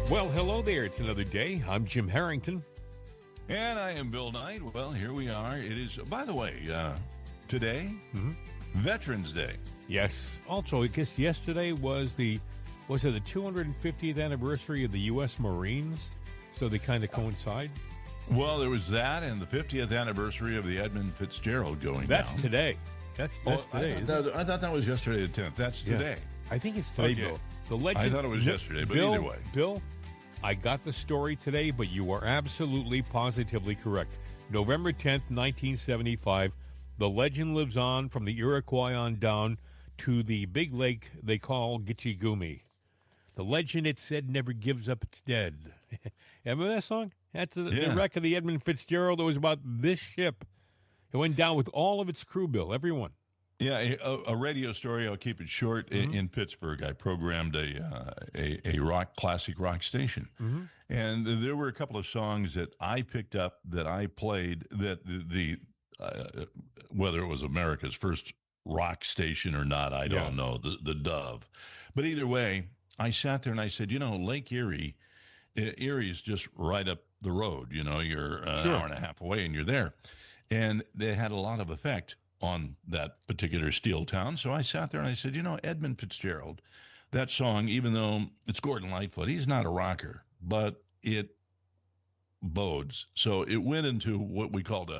Well, hello there. It's another day. I'm Jim Harrington. And I am Bill Knight. Well, here we are. It is, by the way, today, Veterans Day. Yes. Also, I guess yesterday was the 250th anniversary of the U.S. Marines? So they kind of coincide? Well, there was that and the 50th anniversary of the Edmund Fitzgerald going That's down. today. That's today. I thought that was yesterday the 10th. That's today. I think it's today, Okay. Bill. The legend, I thought it was yesterday, but Bill, either way. Bill, I got the story today, but you are absolutely, positively correct. November 10th, 1975, the legend lives on from the Iroquois on down to the big lake they call Gitche Gumee. The legend, it said, never gives up its dead. Remember that song? That's the wreck of the Edmund Fitzgerald. It was about this ship. It went down with all of its crew, Bill, everyone. Yeah, a radio story. I'll keep it short. In Pittsburgh, I programmed a classic rock station, and there were a couple of songs that I picked up that I played that whether it was America's first rock station or not, I don't know. The Dove, but either way, I sat there and I said, Lake Erie is just right up the road. You're an hour and a half away, and you're there, and they had a lot of effect on that particular steel town. So I sat there and I said, Edmund Fitzgerald, that song, even though it's Gordon Lightfoot, he's not a rocker, but it bodes. So it went into what we called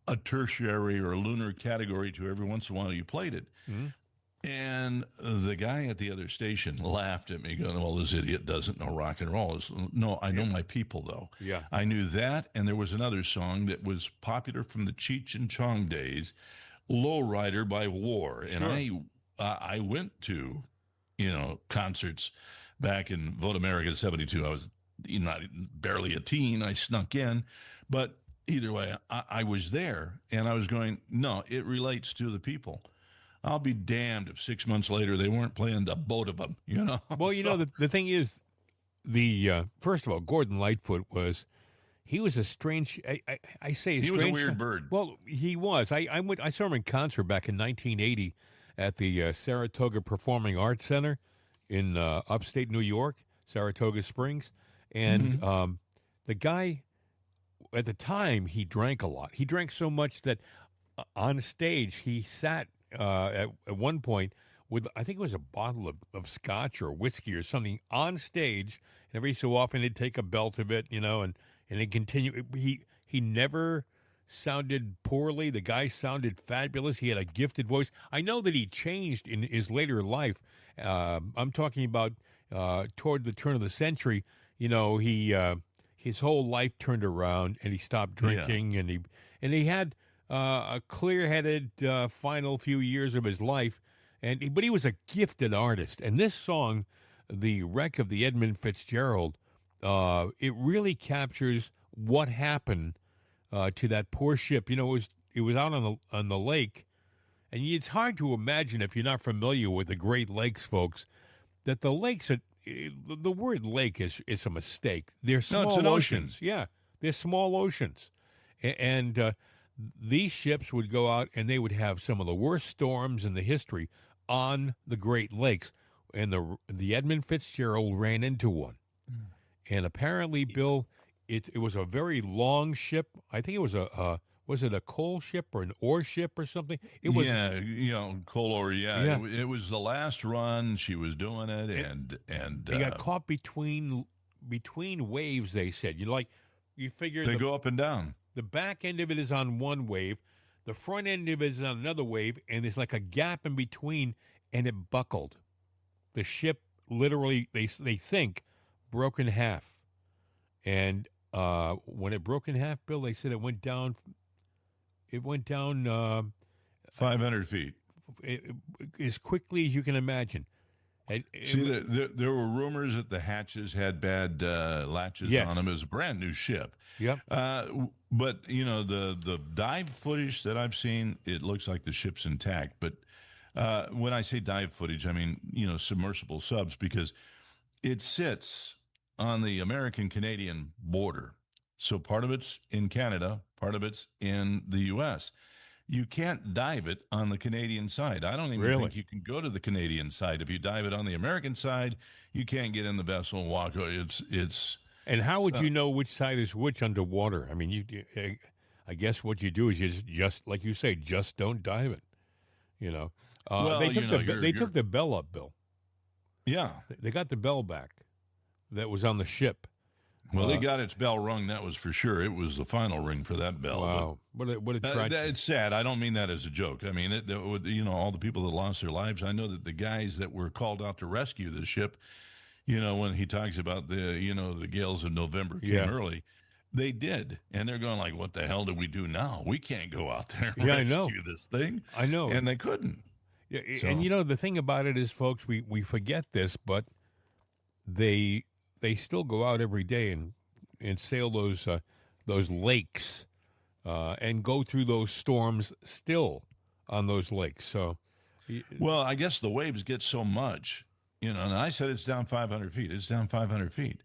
a tertiary or a lunar category to every once in a while you played it. And the guy at the other station laughed at me going, well, this idiot doesn't know rock and roll. No, I know my people, though. Yeah. I knew that, and there was another song that was popular from the Cheech and Chong days, Lowrider by War. And I went to, concerts back in Vote America 72. I was not barely a teen. I snuck in. But either way, I was there, and I was going, no, it relates to the people. I'll be damned if 6 months later they weren't playing the boat of them, Well, the thing is, first of all, Gordon Lightfoot he was a strange, I say he was a weird bird. Well, he was. I saw him in concert back in 1980 at the Saratoga Performing Arts Center in upstate New York, Saratoga Springs. And the guy, at the time, he drank a lot. He drank so much that on stage he sat at one point with, I think it was a bottle of scotch or whiskey or something on stage, and every so often he'd take a belt of it, and he'd continue. He never sounded poorly. The guy sounded fabulous. He had a gifted voice. I know that he changed in his later life. I'm talking about toward the turn of the century. His whole life turned around, and he stopped drinking, and he had a clear-headed final few years of his life, but he was a gifted artist. And this song, "The Wreck of the Edmund Fitzgerald," it really captures what happened to that poor ship. It was out on the lake, and it's hard to imagine if you're not familiar with the Great Lakes, folks, that the lakes are. The word lake is a mistake. They're small it's an oceans. ocean. Yeah, they're small oceans, and these ships would go out and they would have some of the worst storms in the history on the Great Lakes. And the Edmund Fitzgerald ran into one. And apparently, Bill, it was a very long ship. I think it was was it a coal ship or an ore ship or something? It was. Yeah, coal ore, yeah. It was the last run. She was doing it, and they got caught between waves, they said. You figure they go up and down. The back end of it is on one wave, the front end of it is on another wave, and there's like a gap in between, and it buckled. The ship literally, they think, broke in half. And when it broke in half, Bill, they said it went down. It went down 500 feet as quickly as you can imagine. There were rumors that the hatches had bad latches on them. It was a brand new ship. Yep. But the dive footage that I've seen, it looks like the ship's intact. But when I say dive footage, I mean submersible subs, because it sits on the American-Canadian border. So part of it's in Canada, part of it's in the U.S. you can't dive it on the Canadian side. I don't even Really? think you can go to the Canadian side. If you dive it on the American side, you can't get in the vessel and walk. It's And how would so, you know which side is which underwater? I mean, I guess what you do is you just like you say, just don't dive it. You know, well, they took you know, they took the bell up, Bill. yeah. They got the bell back that was on the ship. Well, they got its bell rung. That was for sure. It was the final ring for that bell. Wow, what a tragedy! It's sad. I don't mean that as a joke. I mean, you know, all the people that lost their lives. I know that the guys that were called out to rescue the ship, you know, when he talks about the gales of November came early, they did, and they're going like, "What the hell do we do now? We can't go out there and I know. rescue this thing." I know, and they couldn't. Yeah, So- and you know the thing about it is, folks, we forget this, but they still go out every day and sail those lakes and go through those storms still on those lakes. So, Well, I guess the waves get so much, you know, and I said it's down 500 feet. It's down 500 feet.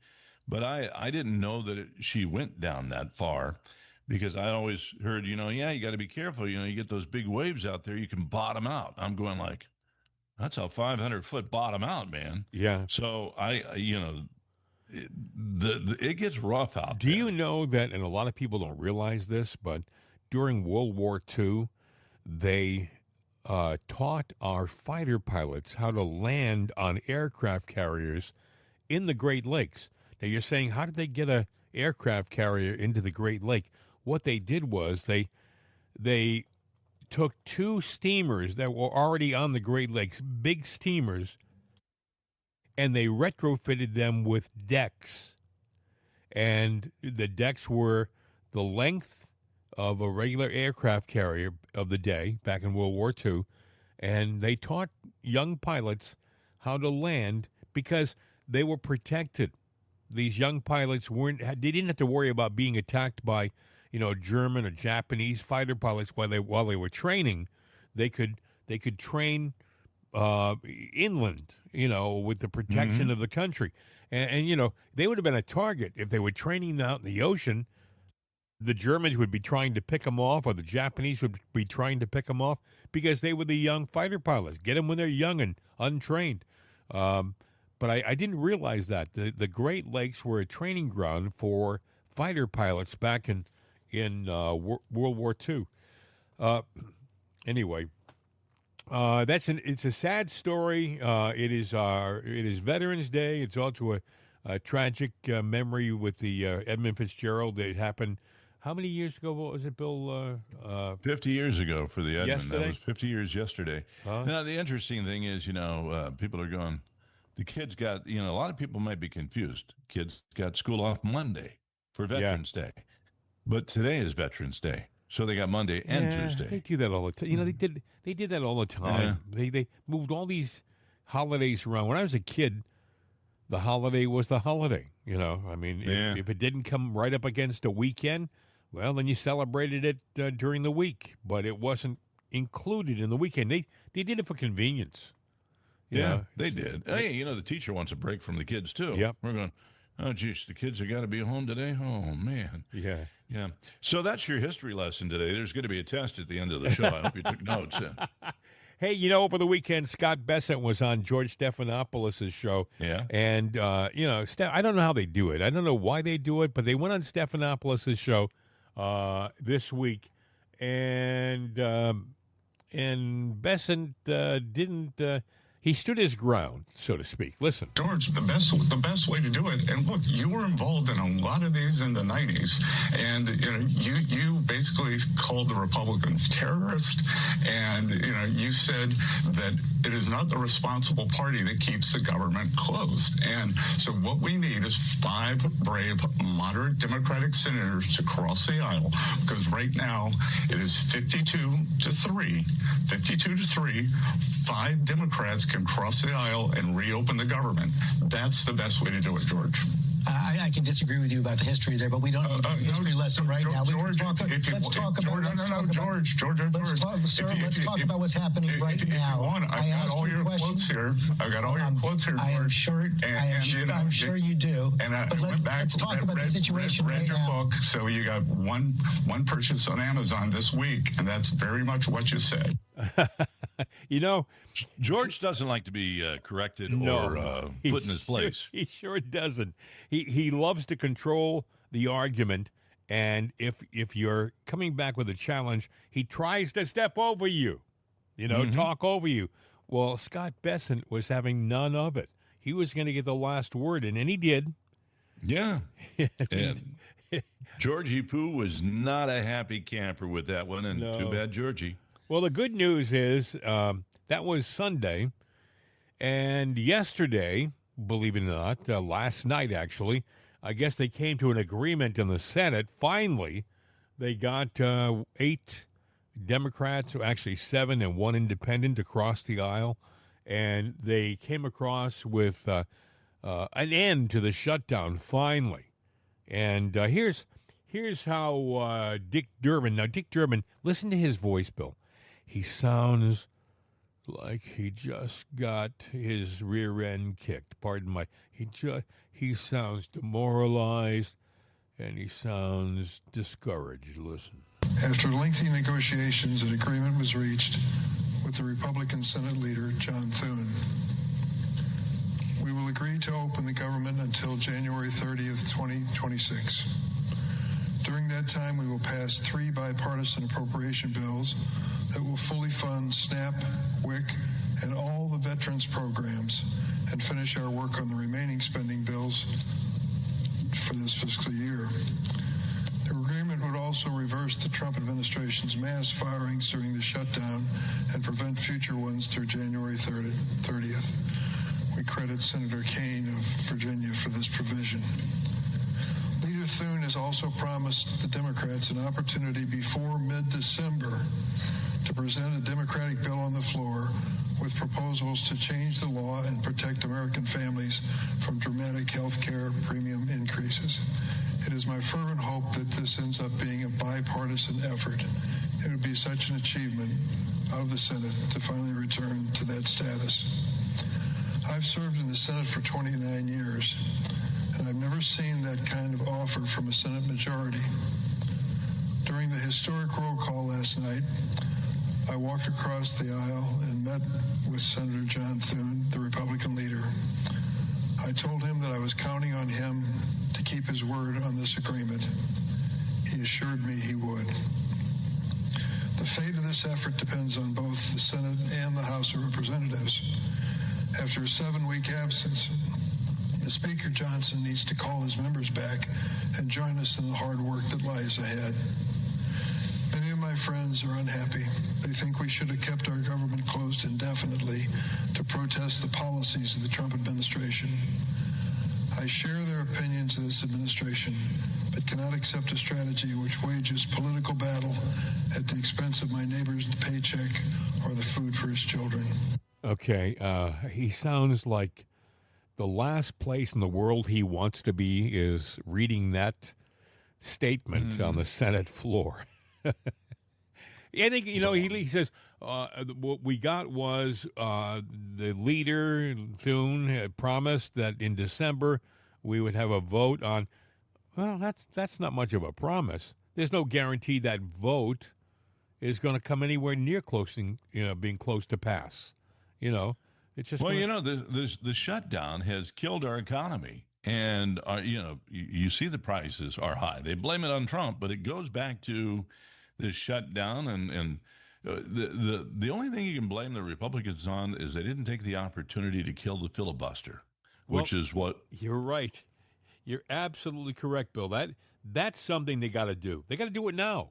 But I didn't know that she went down that far because I always heard, you know, you got to be careful. You know, you get those big waves out there, you can bottom out. I'm going like, that's a 500-foot bottom out, man. yeah. So it gets rough out Do there. you know that, and a lot of people don't realize this, but during World War II, they taught our fighter pilots how to land on aircraft carriers in the Great Lakes. Now, you're saying, how did they get a aircraft carrier into the Great Lake? What they did was they took two steamers that were already on the Great Lakes, big steamers, and they retrofitted them with decks. And the decks were the length of a regular aircraft carrier of the day back in World War II. And they taught young pilots how to land because they were protected. These young pilots they didn't have to worry about being attacked by, you know, German or Japanese fighter pilots while they were training. They could train inland, you know, with the protection of the country. And, you know, they would have been a target if they were training out in the ocean. The Germans would be trying to pick them off, or the Japanese would be trying to pick them off because they were the young fighter pilots. Get them when they're young and untrained. But I didn't realize that. The Great Lakes were a training ground for fighter pilots back in World War II. Anyway, it's a sad story. It is Veterans Day. It's also a tragic memory with the Edmund Fitzgerald. It happened. How many years ago? What was it, Bill? 50 years ago for the Edmund. Yesterday? That was 50 years yesterday. Now, the interesting thing is, you know, people are going, the kids got, you know, a lot of people might be confused. Kids got school off Monday for Veterans Day. But today is Veterans Day. So they got Monday and Tuesday. They do that all the time. You know, they did that all the time. They moved all these holidays around. When I was a kid, the holiday was the holiday. You know, I mean, if it didn't come right up against a weekend, well, then you celebrated it during the week. But it wasn't included in the weekend. They did it for convenience. They did. Hey, you know, the teacher wants a break from the kids, too. Yep. We're going, oh, geez, the kids have got to be home today? Oh, man. Yeah. Yeah. So that's your history lesson today. There's going to be a test at the end of the show. I hope you took notes. Hey, you know, over the weekend, Scott Bessent was on George Stephanopoulos' show. Yeah. And, you know, I don't know how they do it. I don't know why they do it, but they went on Stephanopoulos' show this week. And Bessent didn't... he stood his ground, so to speak. Listen. George, the best way to do it, and look, you were involved in a lot of these in the 90s, and you know, you basically called the Republicans terrorists, and you know, you said that it is not the responsible party that keeps the government closed. And so what we need is 5 brave, moderate Democratic senators to cross the aisle, because right now it is 52-3. 52-3. 5 Democrats can cross the aisle and reopen the government. That's the best way to do it, George. I can disagree with you about the history there, but we don't need a history lesson right now. George, let's talk about what's happening right now. I've got all your quotes here. George. I'm sure you do. And I went back, let's talk about the situation read right your now. book. So you got one purchase on Amazon this week, and that's very much what you said. George doesn't like to be corrected or put in his place. He sure doesn't. He loves to control the argument, and if you're coming back with a challenge, he tries to step over you, talk over you. Well, Scott Bessent was having none of it. He was going to get the last word, and he did. Yeah. And Georgie Pooh was not a happy camper with that one, and too bad Georgie. Well, the good news is that was Sunday, and yesterday, believe it or not, last night actually, I guess they came to an agreement in the Senate. Finally, they got 8 Democrats, actually 7 and 1 independent across the aisle, and they came across with an end to the shutdown finally. And here's how Dick Durbin. Now, Dick Durbin, listen to his voice, Bill. He sounds like he just got his rear end kicked. Pardon my. He sounds demoralized, and he sounds discouraged. Listen. After lengthy negotiations, an agreement was reached with the Republican Senate leader, John Thune. We will agree to open the government until January 30th, 2026. During that time, we will pass 3 bipartisan appropriation bills that will fully fund SNAP, WIC, and all the veterans programs, and finish our work on the remaining spending bills for this fiscal year. The agreement would also reverse the Trump administration's mass firings during the shutdown and prevent future ones through January 30th. We credit Senator Kaine of Virginia for this provision. Leader Thune has also promised the Democrats an opportunity before mid-December to present a Democratic bill on the floor with proposals to change the law and protect American families from dramatic health care premium increases. It is my fervent hope that this ends up being a bipartisan effort. It would be such an achievement of the Senate to finally return to that status. I've served in the Senate for 29 years, and I've never seen that kind of offer from a Senate majority. During the historic roll call last night, I walked across the aisle and met with Senator John Thune, the Republican leader. I told him that I was counting on him to keep his word on this agreement. He assured me he would. The fate of this effort depends on both the Senate and the House of Representatives. After a 7-week absence, the Speaker Johnson needs to call his members back and join us in the hard work that lies ahead. Many of my friends are unhappy. They think we should have kept our government closed indefinitely to protest the policies of the Trump administration. I share their opinions of this administration, but cannot accept a strategy which wages political battle at the expense of my neighbor's paycheck or the food for his children. Okay, he sounds like the last place in the world he wants to be is reading that statement on the Senate floor. I think, he says, what we got was the leader, Thune, had promised that in December we would have a vote on, well, that's not much of a promise. There's no guarantee that vote is going to come anywhere near being close to pass. It's just the shutdown has killed our economy, and you see the prices are high. They blame it on Trump, but it goes back to the shutdown, and the only thing you can blame the Republicans on is they didn't take the opportunity to kill the filibuster, which is what you're right. You're absolutely correct, Bill. That's something they got to do. They got to do it now.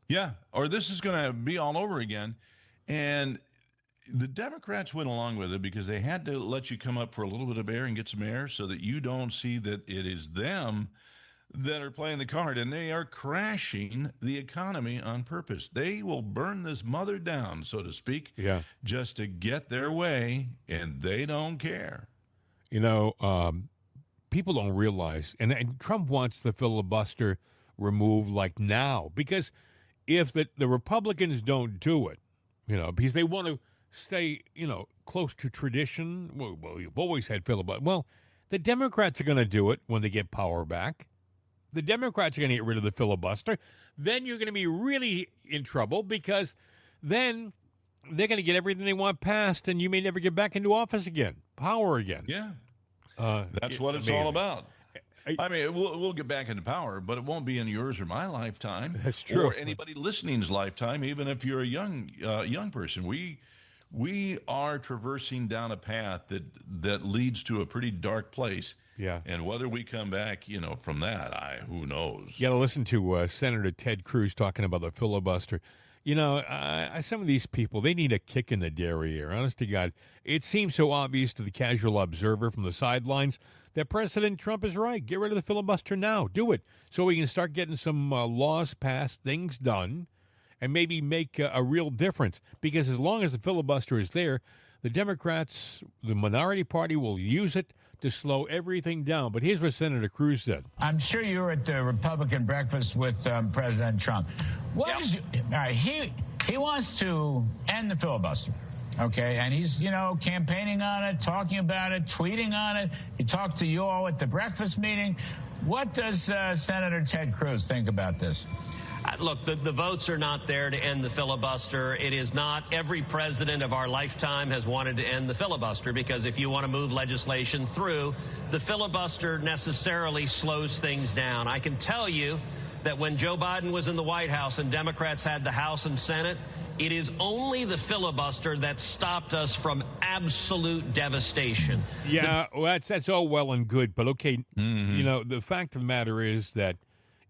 Yeah, or this is going to be all over again, and the Democrats went along with it because they had to let you come up for a little bit of air and get some air so that you don't see that it is them that are playing the card, and they are crashing the economy on purpose. They will burn this mother down, so to speak, just to get their way, and they don't care. people don't realize, and Trump wants the filibuster removed like now, because if the Republicans don't do it, because they want to stay, close to tradition. Well, you've always had filibuster. Well, the Democrats are going to do it when they get power back. The Democrats are going to get rid of the filibuster. Then you're going to be really in trouble, because then they're going to get everything they want passed, and you may never get back into office again, power again. Yeah. That's what it's amazing. all about. I mean, we'll get back into power, but it won't be in yours or my lifetime. That's true. Or anybody listening's lifetime, even if you're a young person. We are traversing down a path that leads to a pretty dark place. Yeah. And whether we come back, from that, who knows? You got to listen to Senator Ted Cruz talking about the filibuster. Some of these people, they need a kick in the derriere. Honest to God, it seems so obvious to the casual observer from the sidelines that President Trump is right. Get rid of the filibuster now. Do it so we can start getting some laws passed, things done, and maybe make a real difference. Because as long as the filibuster is there, the Democrats, the minority party, will use it to slow everything down. But here's what Senator Cruz said. I'm sure you were at the Republican breakfast with President Trump. All right, he wants to end the filibuster, okay? And he's, campaigning on it, talking about it, tweeting on it. He talked to you all at the breakfast meeting. What does Senator Ted Cruz think about this? Look, the votes are not there to end the filibuster. It is not. Every president of our lifetime has wanted to end the filibuster, because if you want to move legislation through, the filibuster necessarily slows things down. I can tell you that when Joe Biden was in the White House and Democrats had the House and Senate, it is only the filibuster that stopped us from absolute devastation. Yeah, that's all well and good, but okay, the fact of the matter is that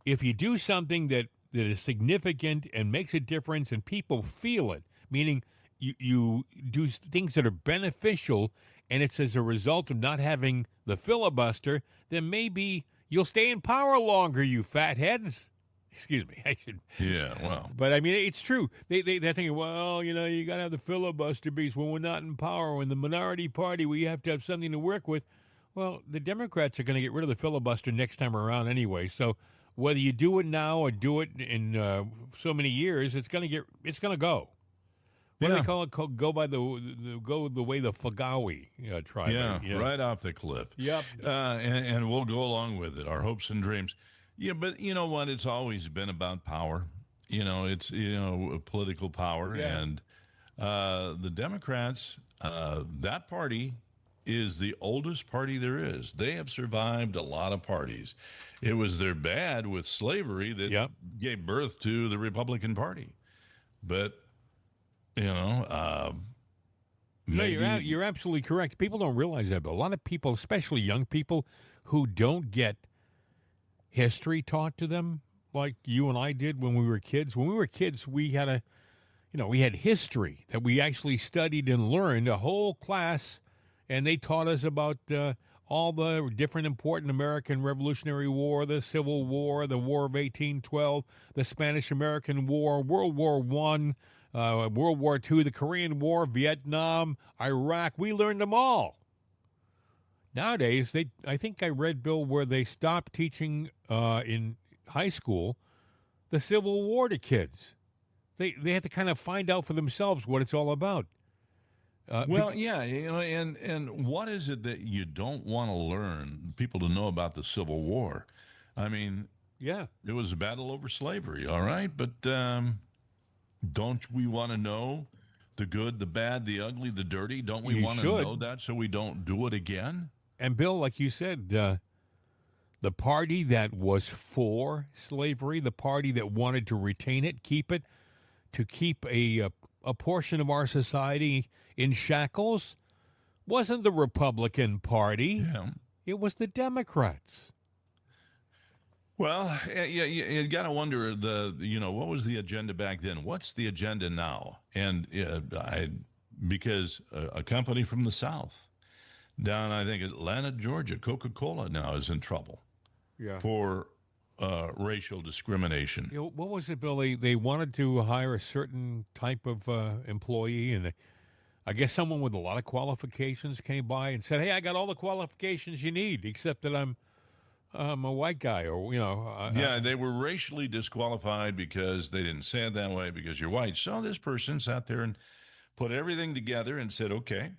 if you do something that is significant and makes a difference and people feel it, meaning you do things that are beneficial, and it's as a result of not having the filibuster, then maybe you'll stay in power longer, you fatheads. Excuse me, I should. Yeah, well. But I mean, it's true. They're thinking, well, you got to have the filibuster because when we're not in power, when the minority party, we have to have something to work with. Well, the Democrats are going to get rid of the filibuster next time around anyway. So whether you do it now or do it in so many years, it's going to go. What do they call it? Go the way the Fagawi tried. Yeah, right off the cliff. Yep. And we'll go along with it. Our hopes and dreams. Yeah, but you know what? It's always been about power. It's political power, and the Democrats. That party is the oldest party there is. They have survived a lot of parties. It was their bad with slavery that gave birth to the Republican Party. But no, you're absolutely correct. People don't realize that, but a lot of people, especially young people, who don't get history taught to them like you and I did when we were kids. When we were kids, we had we had history that we actually studied and learned, a whole class, and they taught us about all the different important American Revolutionary War, the Civil War, the War of 1812, the Spanish-American War, World War I, World War II, the Korean War, Vietnam, Iraq. We learned them all. Nowadays, I think I read, Bill, where they stopped teaching in high school the Civil War to kids. They had to kind of find out for themselves what it's all about. And what is it that you don't want to learn people to know about the Civil War? I mean, it was a battle over slavery, all right, but don't we want to know the good, the bad, the ugly, the dirty? Don't we want to know that so we don't do it again? And Bill, like you said, the party that was for slavery, the party that wanted to retain it, keep it, to keep a portion of our society in shackles, wasn't the Republican Party. Yeah. It was the Democrats. Well, you got to wonder what was the agenda back then? What's the agenda now? And because a company from the South, down I think Atlanta, Georgia, Coca-Cola now is in trouble for racial discrimination. What was it, Billy? They wanted to hire a certain type of employee, and I guess someone with a lot of qualifications came by and said, "Hey, I got all the qualifications you need, except that I'm a white guy," or Yeah, they were racially disqualified because they didn't say it that way because you're white. So this person sat there and put everything together and said, okay,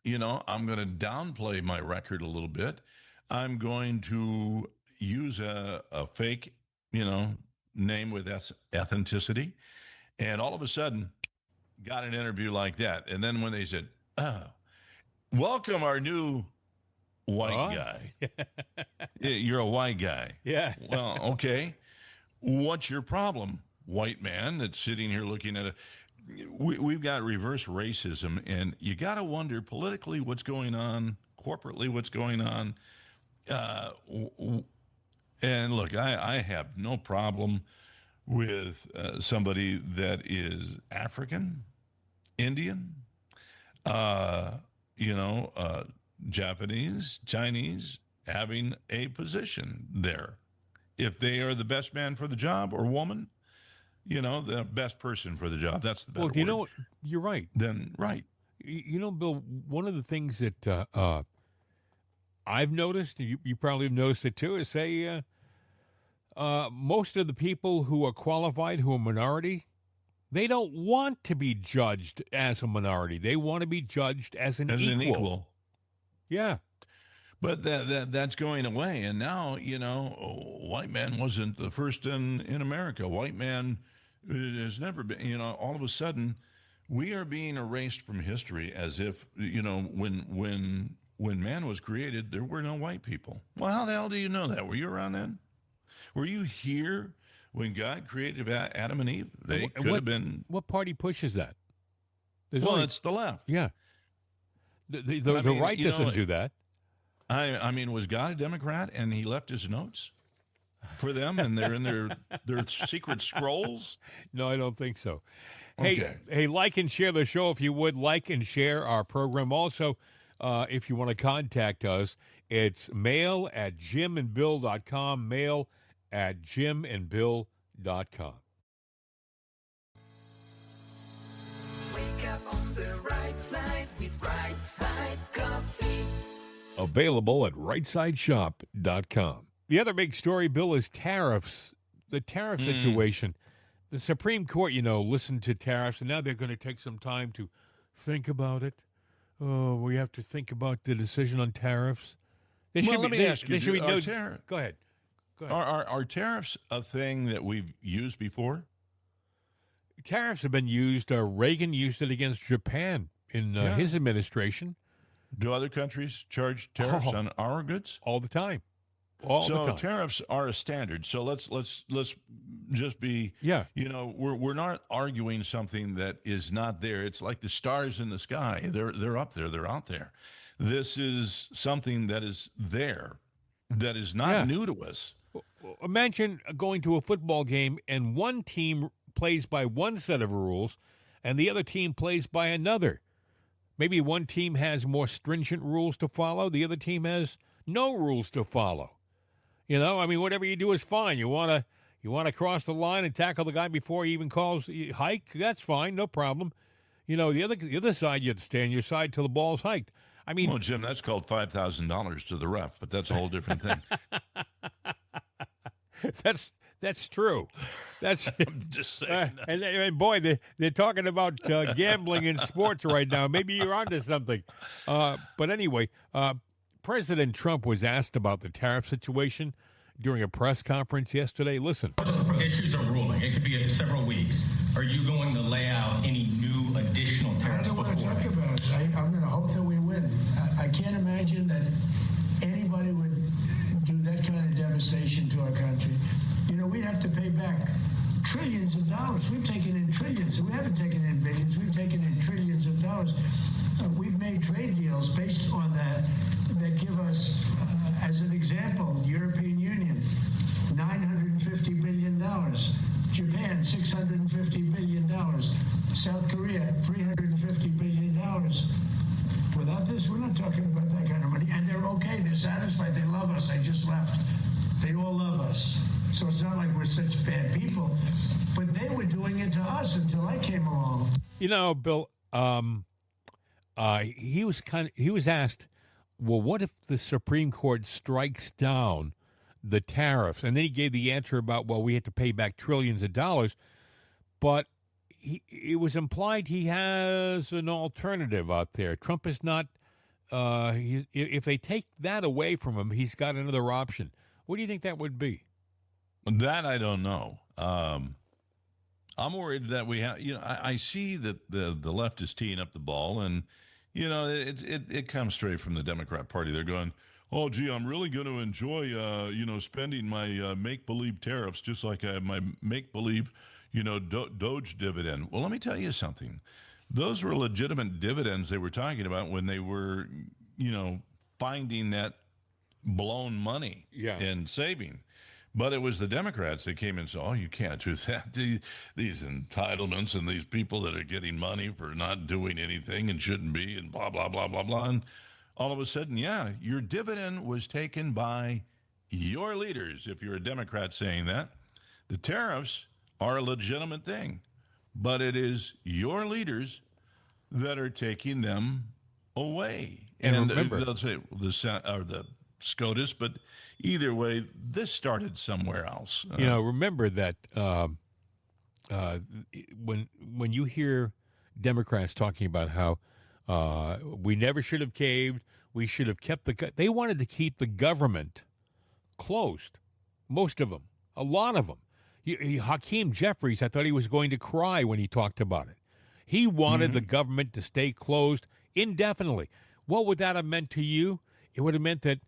I'm going to downplay my record a little bit. I'm going to use a fake, name with authenticity. And all of a sudden, got an interview like that. And then when they said, welcome our new white guy. You're a white guy. Yeah. Well, okay. What's your problem, white man that's sitting here looking at it? We've got reverse racism, and you got to wonder politically what's going on, corporately what's going on. And look, I have no problem with somebody that is African, Indian, Japanese, Chinese, having a position there. If they are the best man for the job or woman, the best person for the job, that's the better word. Well, you're right. Then, right. Bill, one of the things that I've noticed, and you probably have noticed it too, is say most of the people who are qualified, who are minority, they don't want to be judged as a minority. They want to be judged as an equal. Yeah. But that's going away. And now, white man wasn't the first in America. White man has never been, all of a sudden we are being erased from history as if, when man was created, there were no white people. Well, how the hell do you know that? Were you around then? Were you here when God created Adam and Eve? They could have been. What party pushes that? It's the left. Yeah. The right doesn't do that. I mean, was God a Democrat and he left his notes for them and they're in their secret scrolls? No, I don't think so. Okay. Hey, like and share the show if you would. Like and share our program. Also, if you want to contact us, it's mail@jimandbill.com, mail@jimandbill.com. Wake up on the right side with Right Side Coffee. Available at rightsideshop.com. The other big story, Bill, is tariffs. The tariff situation. The Supreme Court, listened to tariffs, and now they're going to take some time to think about it. Oh, we have to think about the decision on tariffs. Let me ask you, Go ahead. Are tariffs a thing that we've used before? Tariffs have been used. Reagan used it against Japan in his administration. Do other countries charge tariffs on our goods? All the time. So tariffs are a standard. So let's just be, we're not arguing something that is not there. It's like the stars in the sky. They're up there. They're out there. This is something that is there, that is not new to us. Imagine going to a football game and one team plays by one set of rules and the other team plays by another. Maybe one team has more stringent rules to follow. The other team has no rules to follow. Whatever you do is fine. You want to cross the line and tackle the guy before he even calls hike? That's fine, no problem. The other side, you have to stay on your side till the ball's hiked. Well, Jim, that's called $5,000 to the ref, but that's a whole different thing. That's true. I'm just saying. And boy, they're talking about gambling in sports right now. Maybe you're onto something. But anyway, President Trump was asked about the tariff situation during a press conference yesterday. Listen. Issues are ruling. It could be several weeks. Are you going to lay out any new additional tariffs? I don't want to talk about it. I'm going to hope that we win. I can't imagine that anybody would do that kind of devastation to our country. We'd have to pay back trillions of dollars. We've taken in trillions. We haven't taken in billions. We've taken in trillions of dollars. We've made trade deals based on that give us, as an example, European Union, $950 billion. Japan, $650 billion. South Korea, $350 billion. Without this, we're not talking about that kind of money. And they're okay. They're satisfied. They love us. I just left. They all love us. So it's not like we're such bad people. But they were doing it to us until I came along. Bill, he was asked, well, what if the Supreme Court strikes down the tariffs? And then he gave the answer about, well, we had to pay back trillions of dollars. But it was implied he has an alternative out there. Trump is not, if they take that away from him, he's got another option. What do you think that would be? That I don't know. I'm worried that we have, I see that the left is teeing up the ball, and, it comes straight from the Democrat Party. They're going, oh, gee, I'm really going to enjoy, spending my make-believe tariffs just like I have my make-believe, Doge dividend. Well, let me tell you something. Those were legitimate dividends they were talking about when they were, finding that blown money and saving. But it was the Democrats that came and said, oh, you can't do that. These entitlements and these people that are getting money for not doing anything and shouldn't be, and blah, blah, blah, blah, blah. And all of a sudden, your dividend was taken by your leaders. If you're a Democrat saying that, the tariffs are a legitimate thing, but it is your leaders that are taking them away. And remember, they'll say the SCOTUS, but either way, this started somewhere else. Remember that when you hear Democrats talking about how we never should have caved, we should have kept they wanted to keep the government closed. Most of them, a lot of them. Hakeem Jeffries, I thought he was going to cry when he talked about it. He wanted the government to stay closed indefinitely. What would that have meant to you? It would have meant that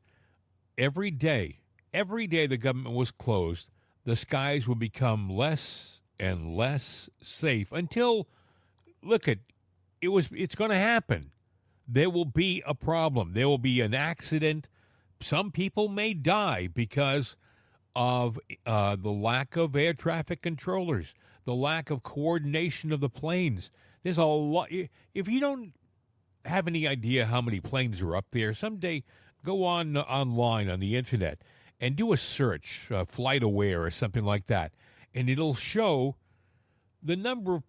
every day the government was closed, the skies would become less and less safe until, it's going to happen. There will be a problem. There will be an accident. Some people may die because of the lack of air traffic controllers, the lack of coordination of the planes. There's a lot. If you don't have any idea how many planes are up there, someday go online on the internet and do a search, Flight Aware or something like that, and it'll show the number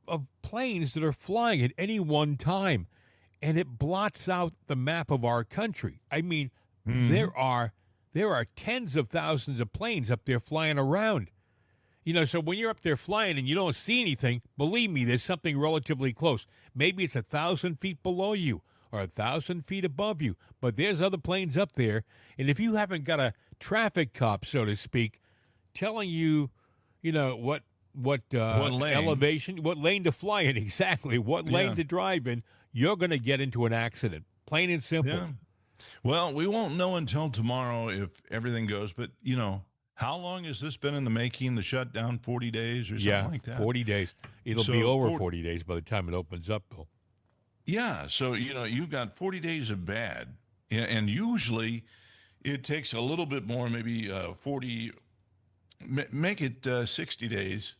of planes that are flying at any one time, and it blots out the map of our country. I mean, there are tens of thousands of planes up there flying around. So when you're up there flying and you don't see anything, believe me, there's something relatively close. Maybe it's 1,000 feet below you or 1,000 feet above you, but there's other planes up there. And if you haven't got a traffic cop, so to speak, telling you, what lane. elevation, what lane to fly in exactly, what lane to drive in, you're going to get into an accident. Plain and simple. Yeah. Well, we won't know until tomorrow if everything goes, but, how long has this been in the making, the shutdown, 40 days or something like that? 40 days. It'll be over 40 days by the time it opens up, Bill. Yeah, so, you've got 40 days of bad, and usually it takes a little bit more, maybe 40, make it 60 days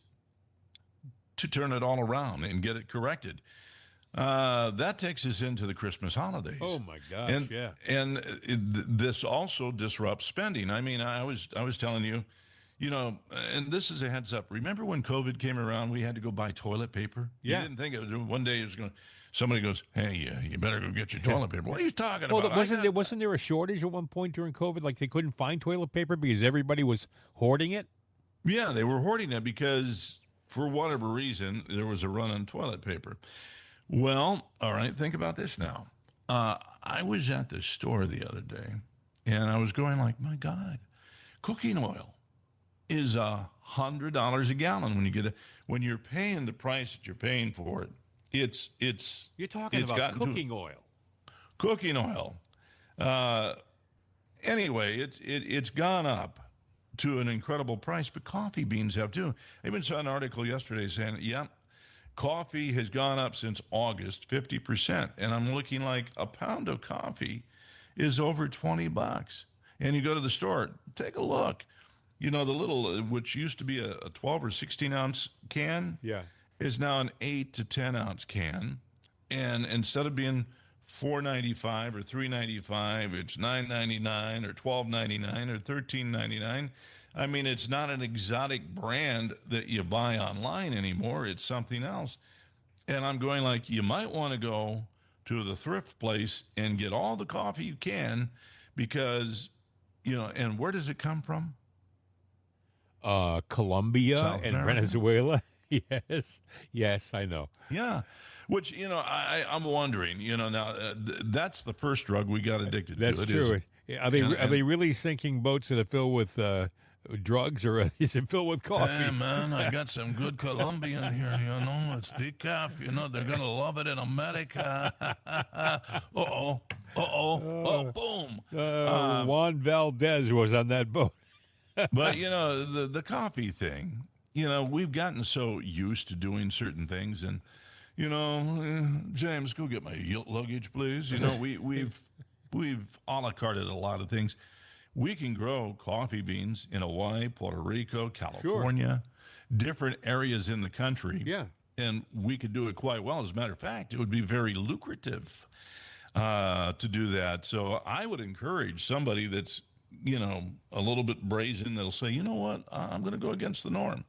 to turn it all around and get it corrected. That takes us into the Christmas holidays. Oh my gosh! And this also disrupts spending. I mean, I was telling you, and this is a heads up. Remember when COVID came around, we had to go buy toilet paper. Yeah. You didn't think it was one day it was going. Somebody goes, "Hey, you better go get your toilet paper." What are you talking about? Wasn't there a shortage at one point during COVID? Like they couldn't find toilet paper because everybody was hoarding it. Yeah, they were hoarding it because for whatever reason there was a run on toilet paper. Well, all right, think about this now. I was at the store the other day, and I was going like, my God, cooking oil is $100 a gallon when you're paying the price that you're paying for it. You're talking about cooking oil. Cooking oil. Anyway, it's gone up to an incredible price, but coffee beans have too. I even saw an article yesterday saying, coffee has gone up since August 50%, and I'm looking like a pound of coffee is over $20. And you go to the store, take a look. The little, which used to be a 12 or 16 ounce can, is now an 8 to 10 ounce can, and instead of being $4.95 or $3.95, it's $9.99 or $12.99 or $13.99. I mean, it's not an exotic brand that you buy online anymore. It's something else. And I'm going like, you might want to go to the thrift place and get all the coffee you can because, and where does it come from? Colombia South and America. Venezuela. Yes, I know. Yeah. Which, I'm wondering, now that's the first drug we got addicted to. That's It true. is. Are they really sinking boats that are filled with drugs, or is it filled with coffee? Hey, man, I got some good Colombian here, it's decaf, they're going to love it in America. Uh-oh, boom. Juan Valdez was on that boat. But, the coffee thing, we've gotten so used to doing certain things. And, James, go get my luggage, please. We've a la carted a lot of things. We can grow coffee beans in Hawaii, Puerto Rico, California, different areas in the country. Yeah. And we could do it quite well. As a matter of fact, it would be very lucrative to do that. So I would encourage somebody that's, a little bit brazen that'll say, you know what, I'm going to go against the norm.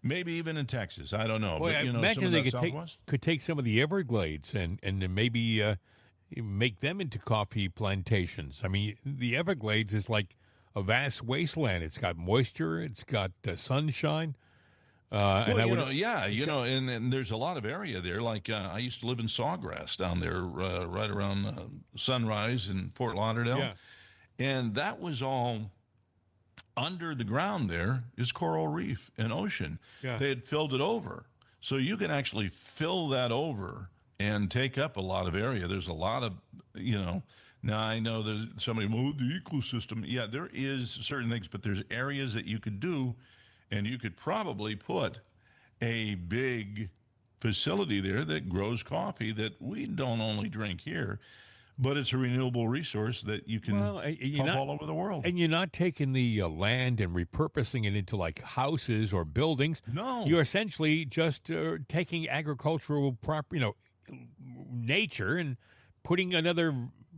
Maybe even in Texas. I don't know. Well, but, I imagine they could take some of the Everglades and then maybe make them into coffee plantations. I mean, the Everglades is like a vast wasteland. It's got moisture. It's got sunshine. And there's a lot of area there. Like I used to live in Sawgrass down there, right around Sunrise in Fort Lauderdale. Yeah. And that was all under the ground. There is coral reef and ocean. Yeah. They had filled it over. So you can actually fill that over and take up a lot of area. There's a lot of, now I know there's somebody, the ecosystem. Yeah, there is certain things, but there's areas that you could do, and you could probably put a big facility there that grows coffee that we don't only drink here, but it's a renewable resource that you can pump all over the world. And you're not taking the land and repurposing it into like houses or buildings. No. You're essentially just taking agricultural nature and putting another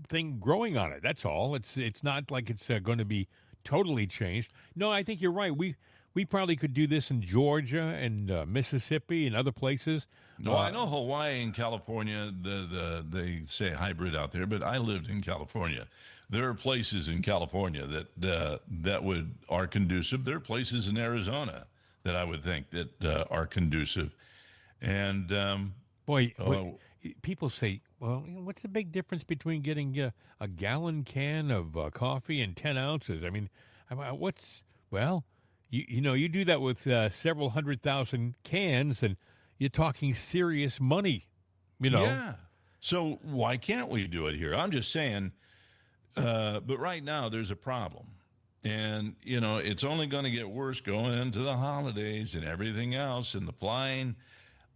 thing growing on it. That's all. It's not like it's going to be totally changed. No, I think you're right. We probably could do this in Georgia and Mississippi and other places. No, I know Hawaii and California, they say hybrid out there, but I lived in California. There are places in California that are conducive. There are places in Arizona that I would think that are conducive. And people say, well, what's the big difference between getting a gallon can of coffee and 10 ounces? I mean, you do that with several 100,000 cans, and you're talking serious money, Yeah. So why can't we do it here? I'm just saying, but right now there's a problem. And, it's only going to get worse going into the holidays and everything else and the flying.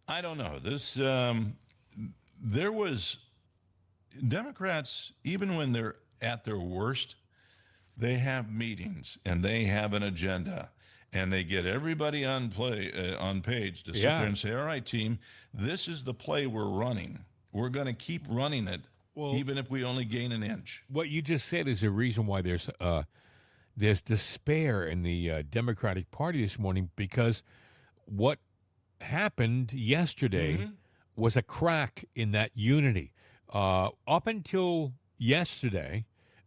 I don't know. There was Democrats, even when they're at their worst, they have meetings and they have an agenda. And they get everybody on page to sit there and say, all right, team, this is the play we're running. We're going to keep running it, even if we only gain an inch. What you just said is a reason why there's despair in the Democratic Party this morning, because what happened yesterday was a crack in that unity. Up until yesterday,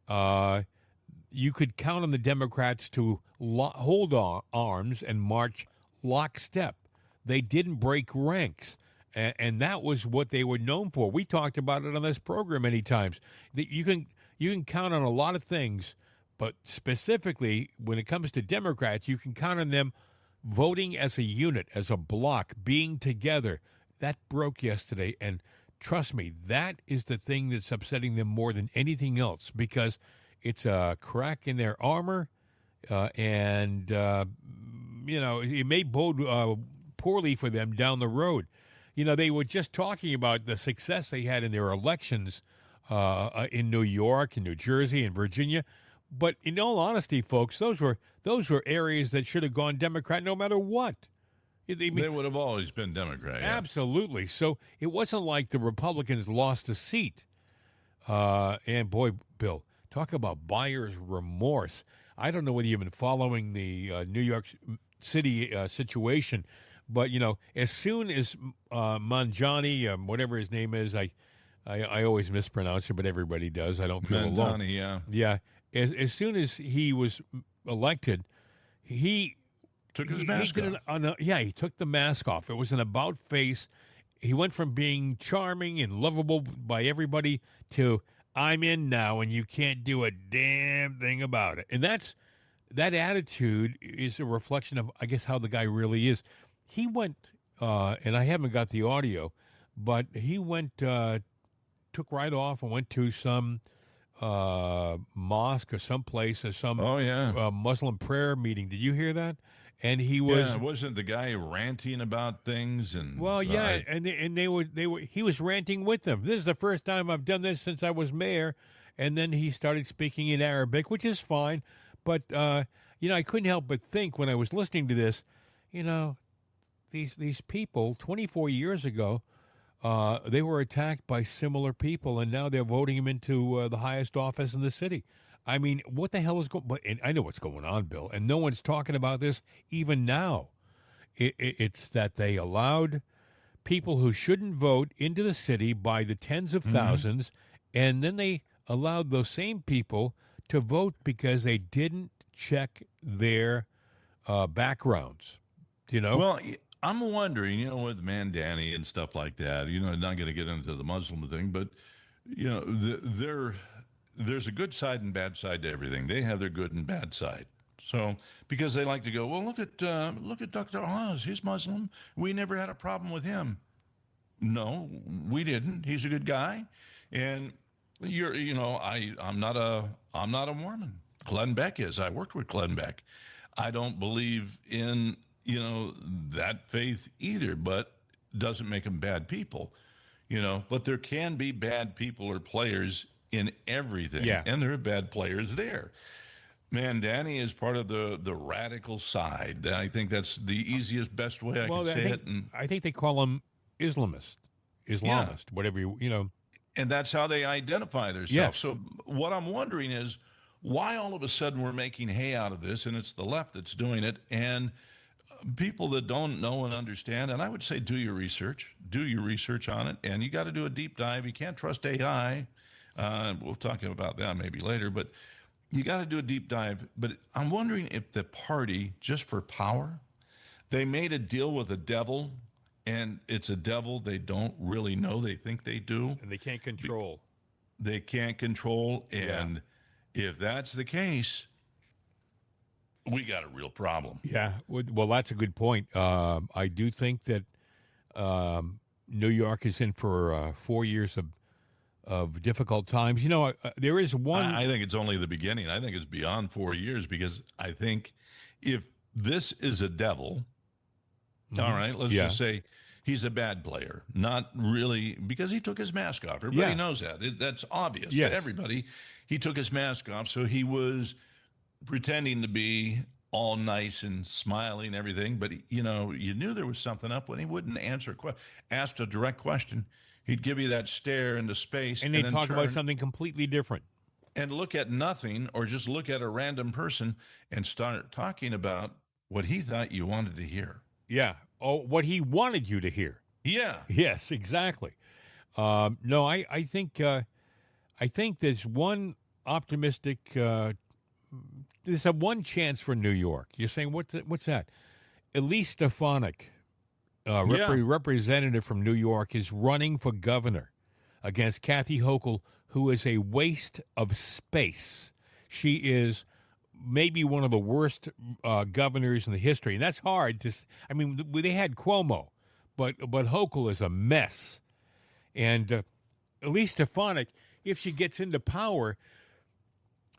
you could count on the Democrats to hold arms and march lockstep. They didn't break ranks, and that was what they were known for. We talked about it on this program many times. That you can count on a lot of things, but specifically when it comes to Democrats, you can count on them voting as a unit, as a block, being together. That broke yesterday, and trust me, that is the thing that's upsetting them more than anything else, because it's a crack in their armor, and it may bode poorly for them down the road. They were just talking about the success they had in their elections in New York and New Jersey and Virginia. But in all honesty, folks, those were areas that should have gone Democrat no matter what. They would have always been Democrat. Yeah. Absolutely. So it wasn't like the Republicans lost a seat. And boy, Bill, talk about buyer's remorse. I don't know whether you've been following the New York City situation, but, as soon as Mangiani, whatever his name is, I always mispronounce it, but everybody does. I don't feel alone. Mandani, yeah. Yeah. As soon as he was elected, he Took his he mask did off. he took the mask off. It was an about face. He went from being charming and lovable by everybody to I'm in now and you can't do a damn thing about it. And that attitude is a reflection of, I guess, how the guy really is. He went, and I haven't got the audio, but he went, took right off and went to some mosque or someplace or some Muslim prayer meeting. Did you hear that? And he was wasn't the guy ranting about things and and they were he was ranting with them. This is the first time I've done this since I was mayor, and then he started speaking in Arabic, which is fine, but I couldn't help but think when I was listening to this, these people 24 years ago, they were attacked by similar people, and now they're voting him into the highest office in the city. I mean, what the hell is going on? And I know what's going on, Bill, and no one's talking about this even now. It's that they allowed people who shouldn't vote into the city by the tens of thousands, and then they allowed those same people to vote because they didn't check their backgrounds. Well, I'm wondering, with Mandani and stuff like that, not going to get into the Muslim thing, but, there's a good side and bad side to everything. They have their good and bad side. So, because they like to go, well, look at Dr. Oz. He's Muslim. We never had a problem with him. No, we didn't. He's a good guy. And I'm not a Mormon. Glenn Beck is. I worked with Glenn Beck. I don't believe in, that faith either, but doesn't make them bad people, but there can be bad people or players in everything. Yeah. And there are bad players there. Mandani is part of the radical side. I think that's the easiest, best way I can say it. And I think they call them Islamist, whatever And that's how they identify themselves. Yes. So what I'm wondering is why all of a sudden we're making hay out of this, and it's the left that's doing it, and people that don't know and understand. And I would say do your research on it, and you got to do a deep dive. You can't trust AI. We'll talk about that maybe later, but you got to do a deep dive. But I'm wondering if the party, just for power, they made a deal with the devil, and it's a devil they don't really know. They think they do. And they can't control. They can't control. And if that's the case, we got a real problem. Yeah. Well, that's a good point. I do think that New York is in for 4 years of difficult times. There is one. I think it's only the beginning. I think it's beyond 4 years, because I think if this is a devil, all right, let's just say he's a bad player. Not really, because he took his mask off. Everybody knows that. That's obvious to everybody. He took his mask off, so he was pretending to be all nice and smiling and everything. But, you knew there was something up when he wouldn't asked a direct question. He'd give you that stare into space. And they talk about something completely different. And look at nothing, or just look at a random person and start talking about what he thought you wanted to hear. Yeah. Oh, what he wanted you to hear. Yeah. Yes, exactly. No, I think there's one optimistic, there's a one chance for New York. You're saying, what's that? Elise Stefanik, representative from New York, is running for governor against Kathy Hochul, who is a waste of space. She is maybe one of the worst governors in the history, and that's hard to. I mean, they had Cuomo, but Hochul is a mess, and Elise Stefanik, if she gets into power,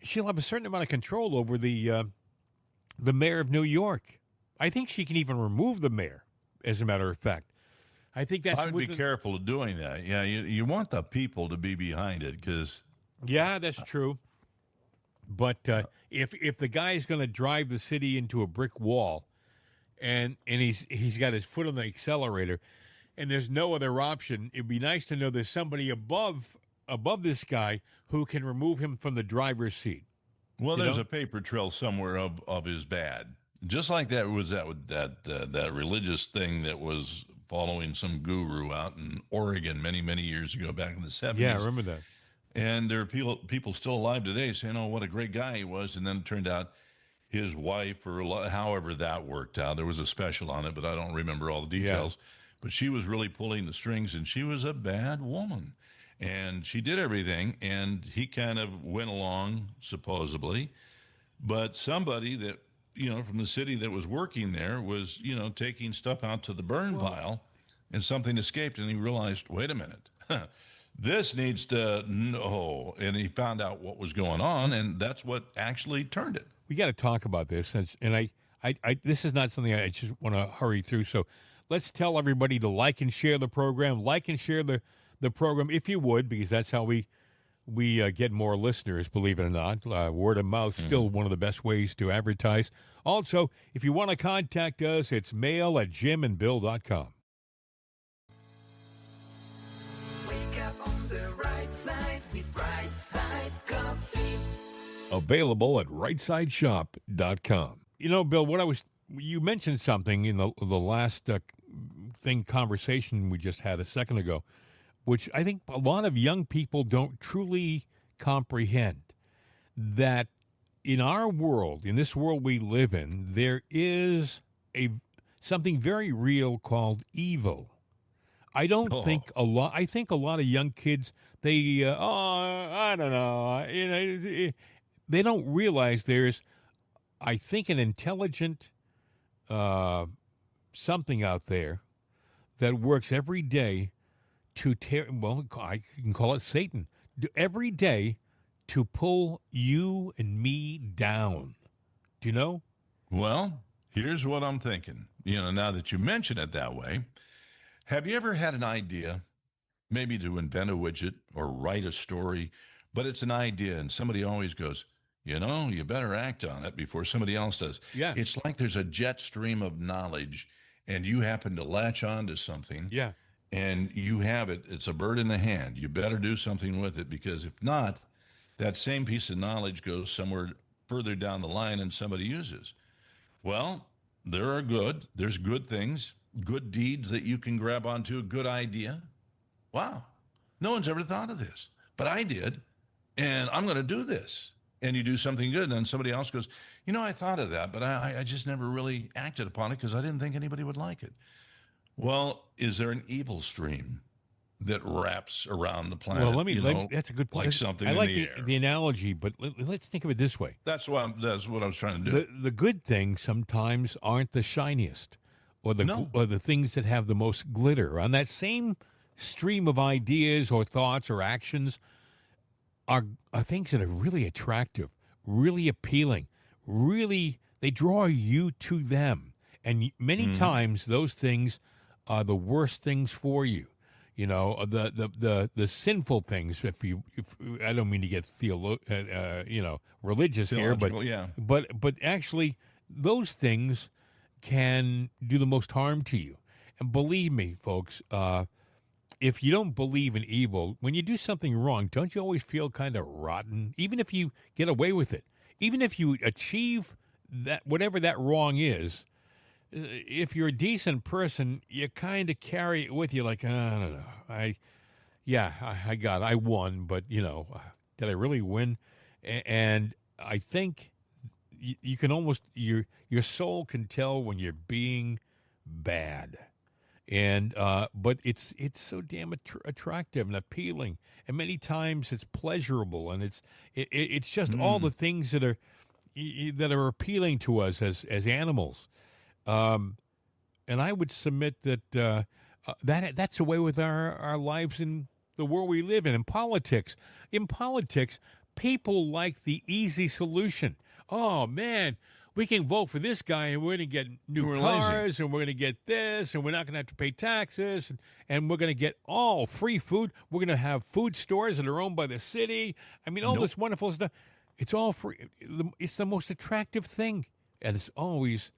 she'll have a certain amount of control over the mayor of New York. I think she can even remove the mayor. As a matter of fact, I think that's. I would be careful of doing that. Yeah, you want the people to be behind it, because. Yeah, that's true. But if the guy is going to drive the city into a brick wall, and he's got his foot on the accelerator, and there's no other option, it'd be nice to know there's somebody above this guy who can remove him from the driver's seat. Well, there's a paper trail somewhere of his bad. Just like that was that religious thing that was following some guru out in Oregon many, many years ago, back in the 70s. Yeah, I remember that. And there are people still alive today saying, "Oh, what a great guy he was." And then it turned out his wife, or however that worked out, there was a special on it, but I don't remember all the details. But she was really pulling the strings, and she was a bad woman. And she did everything, and he kind of went along, supposedly. But somebody that, from the city that was working there was, taking stuff out to the burn pile, and something escaped, and he realized, wait a minute, this needs to know. And he found out what was going on, and that's what actually turned it. We got to talk about this, and I this is not something I just want to hurry through. So let's tell everybody to like and share the program, the program if you would, because that's how we get more listeners, believe it or not. Word of mouth, still one of the best ways to advertise. Also, if you want to contact us, it's mail@jimandbill.com. Wake up on the right side with Right Side Coffee. Available at rightsideshop.com. Bill, you mentioned something in the last conversation we just had a second ago, which I think a lot of young people don't truly comprehend, that in our world, in this world we live in, there is something very real called evil. I don't think I think a lot of young kids, they, I don't know, they don't realize there's, I think, an intelligent something out there that works every day to I can call it Satan, every day to pull you and me down. Do you know? Well, here's what I'm thinking. Now that you mention it that way, have you ever had an idea, maybe to invent a widget or write a story, but it's an idea and somebody always goes, you better act on it before somebody else does. Yeah. It's like there's a jet stream of knowledge and you happen to latch on to something. Yeah. And you have it. It's a bird in the hand. You better do something with it, because if not, that same piece of knowledge goes somewhere further down the line and somebody uses. Well, there's good things, good deeds that you can grab onto, a good idea. Wow, no one's ever thought of this, but I did, and I'm going to do this. And you do something good, and then somebody else goes, I thought of that, but I just never really acted upon it because I didn't think anybody would like it. Well, is there an evil stream that wraps around the planet? Well, that's a good point. Like something I like in the air. the analogy, but let's think of it this way. That's what I was trying to do. The good things sometimes aren't the shiniest, or the things that have the most glitter. On that same stream of ideas or thoughts or actions are things that are really attractive, really appealing, really, they draw you to them. And many times those things are the worst things for you. The sinful things. If I don't mean to get religious here, but actually those things can do the most harm to you. And believe me, folks, if you don't believe in evil, when you do something wrong, don't you always feel kind of rotten? Even if you get away with it, even if you achieve that, whatever that wrong is. If you're a decent person, you kind of carry it with you, like, I don't know. I won, but, did I really win? And I think you can almost, your soul can tell when you're being bad. And but it's so damn attractive and appealing, and many times it's pleasurable, and it's just all the things that are appealing to us as animals. And I would submit that that's the way with our lives in the world we live in. In politics, people like the easy solution. Oh man, we can vote for this guy and we're going to get new cars and we're going to get this and we're not going to have to pay taxes and we're going to get all free food. We're going to have food stores that are owned by the city. I mean, all this wonderful stuff. It's all free. It's the most attractive thing, and it's always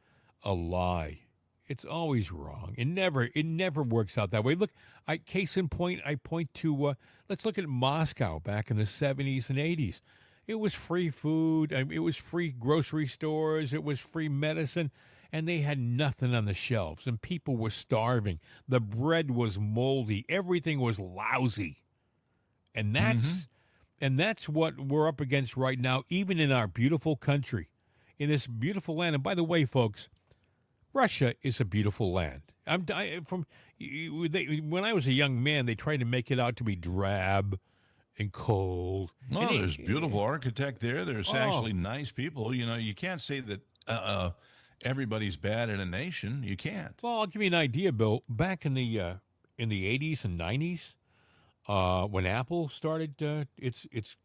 a lie. It's always wrong. It never works out that way. Look, case in point, I point to let's look at Moscow back in the 70s and 80s. It was free food. It was free grocery stores. It was free medicine. and they had nothing on the shelves, and people were starving. The bread was moldy. Everything was lousy. And that's what we're up against right now, even in our beautiful country, in this beautiful land. And by the way, folks, Russia is a beautiful land. When I was a young man, they tried to make it out to be drab and cold. No, there's beautiful architect there. There's actually nice people. You know, you can't say that everybody's bad in a nation. You can't. Well, I'll give you an idea, Bill. Back in the 80s and 90s, when Apple started its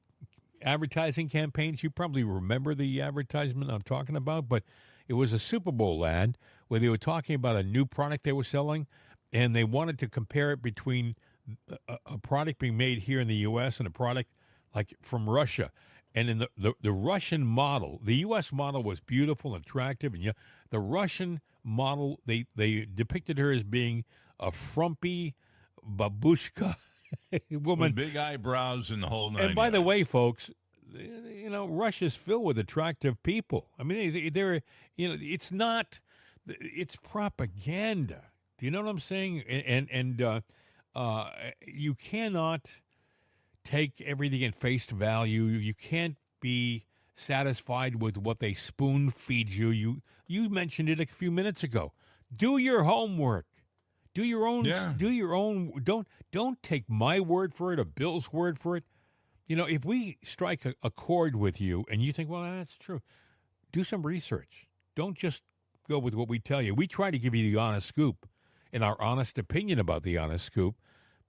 advertising campaigns, you probably remember the advertisement I'm talking about, but it was a Super Bowl ad where they were talking about a new product they were selling, and they wanted to compare it between a product being made here in the U.S. and a product like from Russia. And in the Russian model, the U.S. model was beautiful and attractive, and the Russian model, they depicted her as being a frumpy babushka woman. With big eyebrows and the whole nine. And by the way, folks, you know, Russia's filled with attractive people. I mean, they're it's not, it's propaganda. Do you know what I'm saying? And you cannot take everything at face value. You can't be satisfied with what they spoon feed you. You mentioned it a few minutes ago. Do your homework. Do your own. Yeah. Do your own. Don't take my word for it or Bill's word for it. You know, if we strike a chord with you and you think, well, that's true, do some research. Don't just go with what we tell you. We try to give you the honest scoop and our honest opinion about the honest scoop,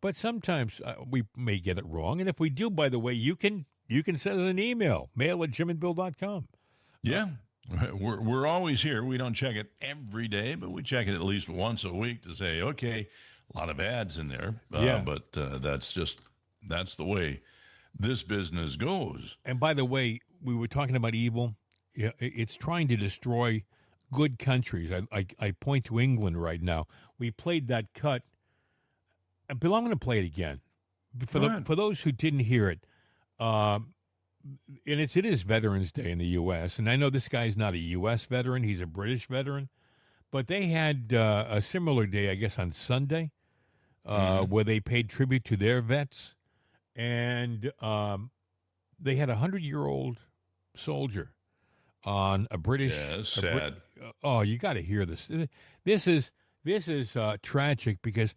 but sometimes we may get it wrong. And if we do, by the way, you can send us an email, mail@jimandbill.com. Yeah. We're always here. We don't check it every day, but we check it at least once a week to say, okay, a lot of ads in there. But that's the way this business goes. And by the way, we were talking about evil. Yeah, it's trying to destroy good countries. I point to England right now. We played that cut. Bill, I'm going to play it again. For those who didn't hear it, and it is Veterans Day in the U.S., and I know this guy's not a U.S. veteran. He's a British veteran. But they had a similar day, I guess, on Sunday, where they paid tribute to their vets. And they had a 100-year-old soldier on a British. Yeah, it's sad. You got to hear this. This is tragic because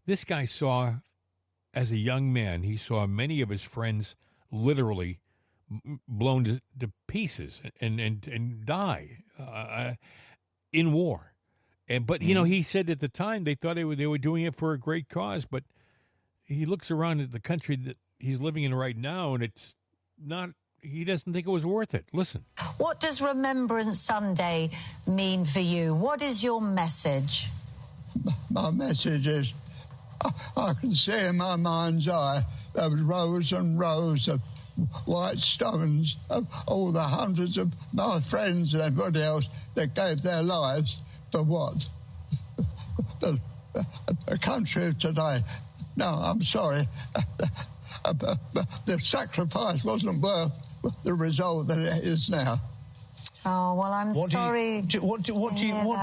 this guy saw, as a young man, he saw many of his friends literally blown to pieces and die in war. But you know, he said at the time they thought they were doing it for a great cause, but he looks around at the country that he's living in right now, and it's not. He doesn't think it was worth it. Listen. What does Remembrance Sunday mean for you? What is your message? My message is, I can see in my mind's eye there was rows and rows of white stones of all the hundreds of my friends and everybody else that gave their lives for what? The country of today. No, I'm sorry. The sacrifice wasn't worth the result that it is now. Oh, well, I'm sorry. What do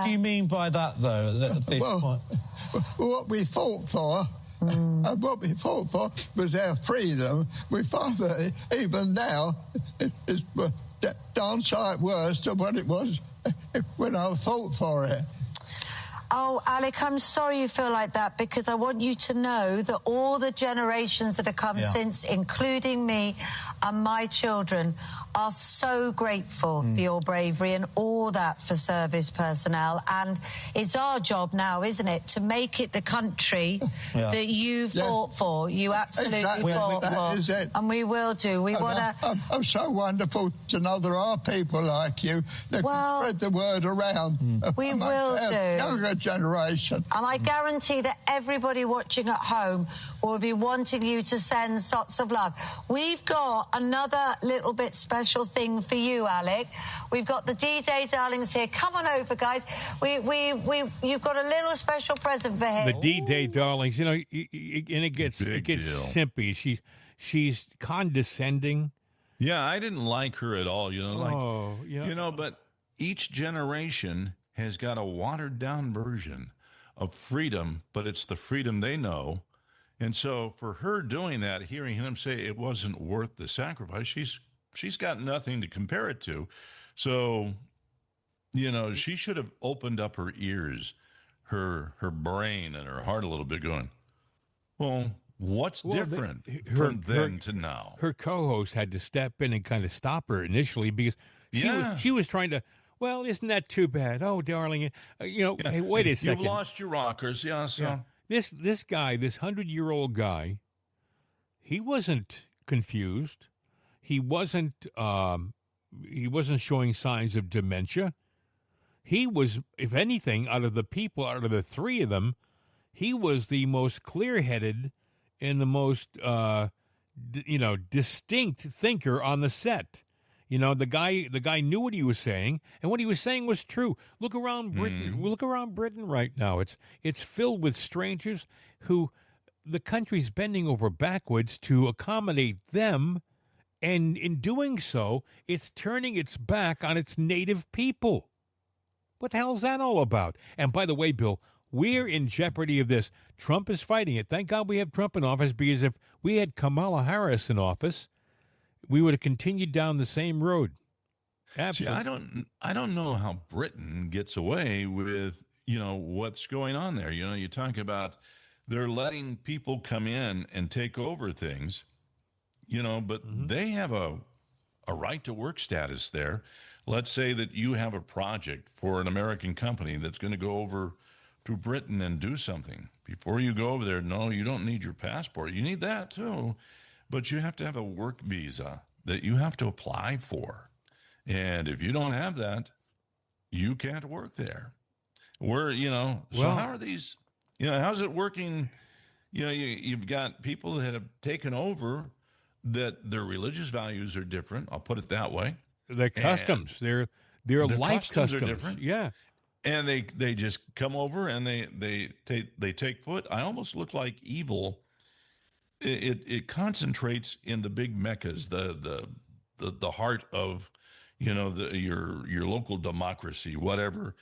you mean by that, though? What we fought for, was our freedom. We find that even now it's downsight worse than what it was when I fought for it. Oh, Alec, I'm sorry you feel like that, because I want you to know that all the generations that have come since, including me and my children, are so grateful for your bravery and all that for service personnel. And it's our job now, isn't it, to make it the country that you fought for. You absolutely fought for. Is it. And we will do. We want to... I'm so wonderful to know there are people like you that can spread the word around. We will do. Younger generation. And I guarantee that everybody watching at home will be wanting you to send lots of love. We've got another little bit special thing for you, Alec. We've got the D-Day darlings here. Come on over, guys. You've got a little special present for him. The D-Day darlings, you know, and it gets simpy. She's condescending. Yeah, I didn't like her at all. You know, but each generation has got a watered down version of freedom, but it's the freedom they know. And so for her doing that, hearing him say it wasn't worth the sacrifice, she's got nothing to compare it to. So, she should have opened up her ears, her brain and her heart a little bit, going, well, what's different from then to now? Her co-host had to step in and kind of stop her initially because she was trying to, well, isn't that too bad? Oh, darling, hey, wait a second. You've lost your rockers, so. Yeah. This guy, this 100-year-old guy, he wasn't confused. He wasn't showing signs of dementia. He was, if anything, out of the three of them, he was the most clear-headed and the most, distinct thinker on the set. The guy knew what he was saying, and what he was saying was true. Look around Britain. Look around Britain right now. It's filled with strangers who the country's bending over backwards to accommodate them, and in doing so, it's turning its back on its native people. What the hell's that all about? And by the way, Bill, we're in jeopardy of this. Trump is fighting it. Thank God we have Trump in office, because if we had Kamala Harris in office, we would have continued down the same road. Absolutely. See, I don't know how Britain gets away with, what's going on there. You talk about they're letting people come in and take over things, but they have a right to work status there. Let's say that you have a project for an American company that's going to go over to Britain and do something. Before you go over there, no, you don't need your passport. You need that too. But you have to have a work visa that you have to apply for. And if you don't have that, you can't work there. So how are these, how's it working? You've got people that have taken over that their religious values are different. I'll put it that way. Their customs, their life customs are different. Yeah. And they just come over and they take foot. I almost look like evil. It concentrates in the big meccas, the heart of, your local democracy, whatever,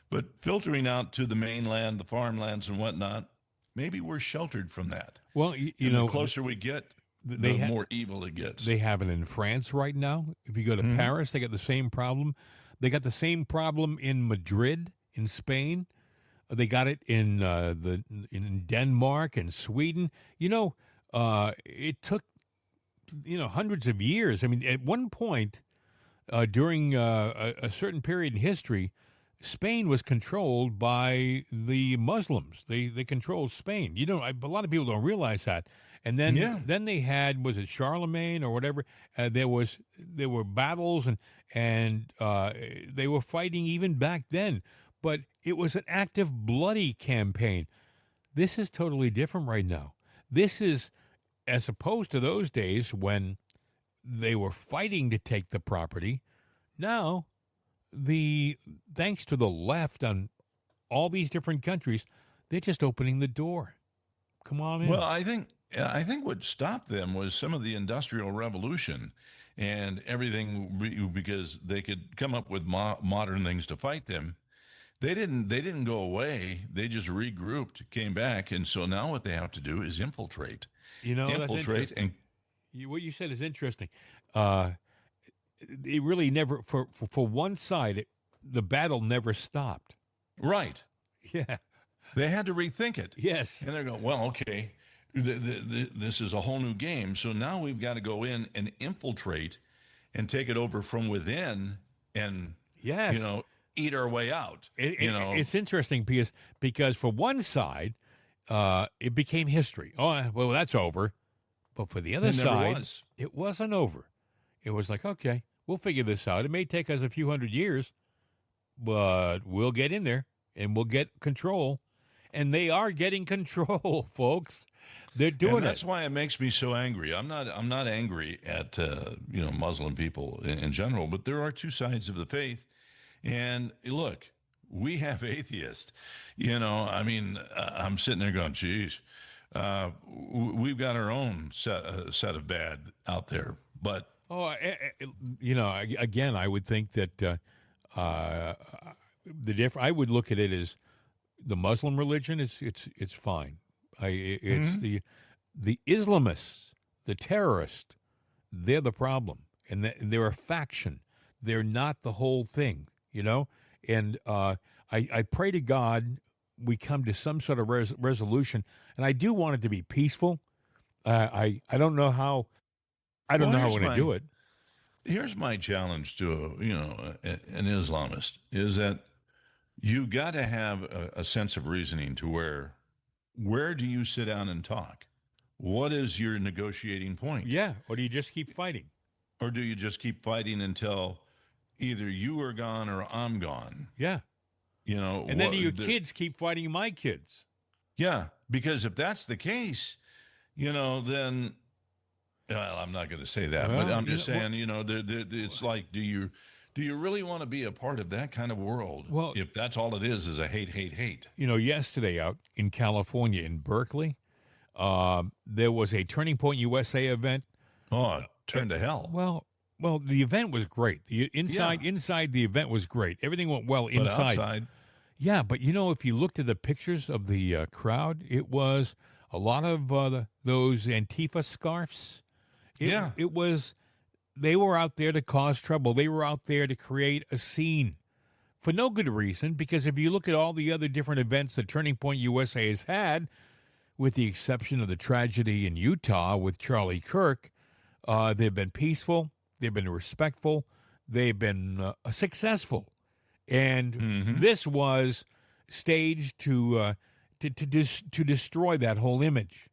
but filtering out to the mainland, the farmlands and whatnot. Maybe we're sheltered from that. Well, the closer we get, the more evil it gets. They have it in France right now. If you go to Paris, they got the same problem. They got the same problem in Madrid, in Spain. They got it in Denmark and Sweden. It took hundreds of years. I mean, at one point during a certain period in history, Spain was controlled by the Muslims. They controlled Spain. A lot of people don't realize that. And then they had, was it Charlemagne or whatever? There were battles and they were fighting even back then. But it was an active, bloody campaign. This is totally different right now. This is, as opposed to those days when they were fighting to take the property. Now, thanks to the left on all these different countries, they're just opening the door. Come on in. Well, I think what stopped them was some of the Industrial Revolution and everything, because they could come up with modern things to fight them. They didn't go away. They just regrouped, came back, and so now what they have to do is infiltrate. Infiltrate, and what you said is interesting. It really never, for one side, the battle never stopped. Right. Yeah. They had to rethink it. Yes. And they're going, well, okay, this is a whole new game. So now we've got to go in and infiltrate and take it over from within and, eat our way out. It's interesting because for one side, it became history. Oh, well, that's over. But for the other side, it wasn't over. It was like, okay, we'll figure this out. It may take us a few hundred years, but we'll get in there and we'll get control. And they are getting control, folks. They're doing That's why it makes me so angry. I'm not angry at Muslim people in general, but there are two sides of the faith. And look, we have atheists. I'm sitting there going, geez, we've got our own set of bad out there. But again, I would think that I would look at it as the Muslim religion. It's fine. It's the Islamists, the terrorists. They're the problem, and they're a faction. They're not the whole thing, you know. And I pray to God we come to some sort of resolution, and I do want it to be peaceful. I don't know how. I don't know how we're going to do it. Here's my challenge to an Islamist is that you got to have a sense of reasoning to where do you sit down and talk? What is your negotiating point? Yeah, or do you just keep fighting? Or do you just keep fighting until either you are gone or I'm gone? Yeah. And then do your kids keep fighting my kids? Yeah, because if that's the case, then well, I'm not going to say that, but I'm just saying, it's like, do you really want to be a part of that kind of world? Well, if that's all it is a hate. Yesterday out in California, in Berkeley, there was a Turning Point USA event. Oh, turn to hell. Well, the event was great. The inside the event was great. Everything went well inside. But outside. Yeah, but if you looked at the pictures of the crowd, it was a lot of those Antifa scarfs. It was. They were out there to cause trouble. They were out there to create a scene for no good reason, because if you look at all the other different events that Turning Point USA has had, with the exception of the tragedy in Utah with Charlie Kirk, they've been peaceful, they've been respectful, they've been successful. And this was staged to destroy that whole image.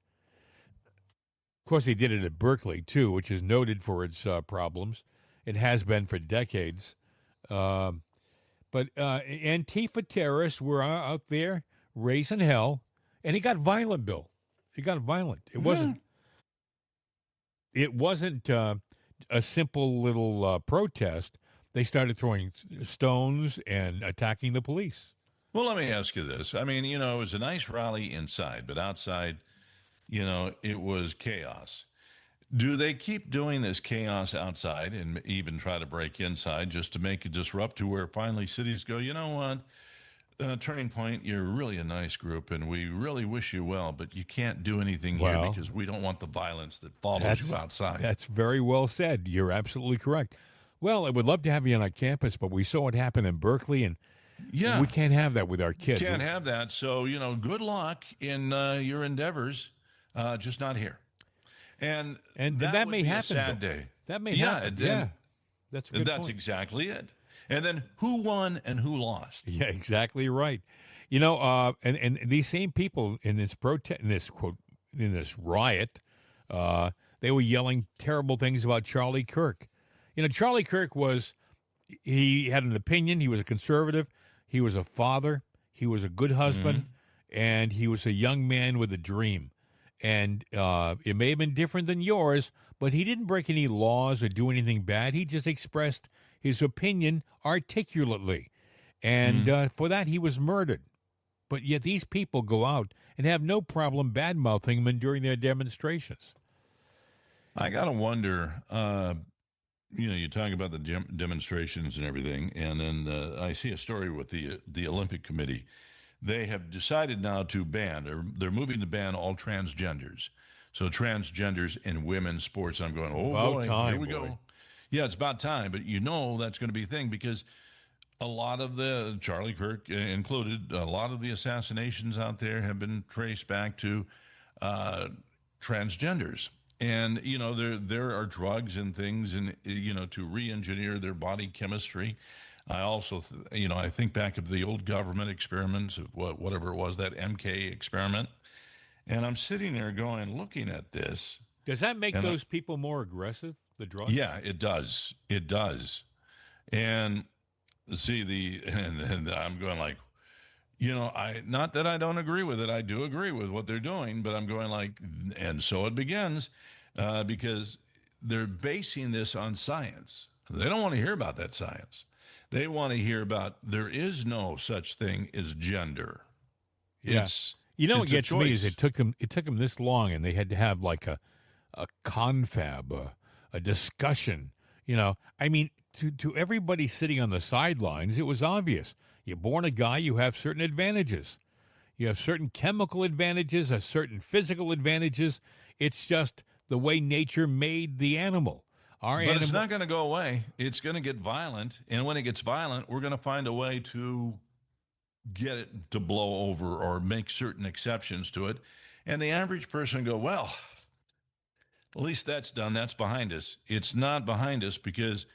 Of course, they did it at Berkeley, too, which is noted for its problems. It has been for decades. But Antifa terrorists were out there raising hell, and it got violent, Bill. It got violent. It wasn't. It wasn't a simple little protest. They started throwing stones and attacking the police. Well, let me ask you this. I mean, it was a nice rally inside, but outside, it was chaos. Do they keep doing this chaos outside and even try to break inside just to make it disrupt to where finally cities go, you know what, Turning Point, you're really a nice group and we really wish you well, but you can't do anything here because we don't want the violence that follows you outside. That's very well said. You're absolutely correct. Well, I would love to have you on our campus, but we saw what happened in Berkeley, and we can't have that with our kids. Can't have that. So, good luck in your endeavors. Just not here, and that may happen. A sad day. That may happen. Yeah, that's a good point. Exactly it. And then who won and who lost? Yeah, exactly right. And these same people in this protest, in this riot, they were yelling terrible things about Charlie Kirk. Charlie Kirk he had an opinion. He was a conservative. He was a father. He was a good husband, and he was a young man with a dream. And it may have been different than yours, but he didn't break any laws or do anything bad. He just expressed his opinion articulately. And for that, he was murdered. But yet these people go out and have no problem bad-mouthing him during their demonstrations. I got to wonder, you talk about the demonstrations and everything, and then I see a story with the Olympic Committee. They have decided now to ban, or they're moving to ban all transgenders. So transgenders in women's sports. I'm going, here we go. Yeah, it's about time. But that's going to be a thing because a lot of the, Charlie Kirk included, a lot of the assassinations out there have been traced back to transgenders. And, there are drugs and things and, to re-engineer their body chemistry. I also, I think back of the old government experiments of whatever it was, that MK experiment. And I'm sitting there looking at this. Does that make those people more aggressive, the drugs? Yeah, it does. It does. And see, and I'm going like, not that I don't agree with it. I do agree with what they're doing, but I'm going like, and so it begins because they're basing this on science. They don't want to hear about that science. They want to hear about there is no such thing as gender. Yes. What gets me is it took them this long, and they had to have like a confab, a discussion. I mean, to everybody sitting on the sidelines, it was obvious. You're born a guy, you have certain advantages. You have certain chemical advantages, certain physical advantages. It's just the way nature made the animal. But it's not going to go away. It's going to get violent. And when it gets violent, we're going to find a way to get it to blow over or make certain exceptions to it. And the average person go, well, at least that's done. That's behind us. It's not behind us because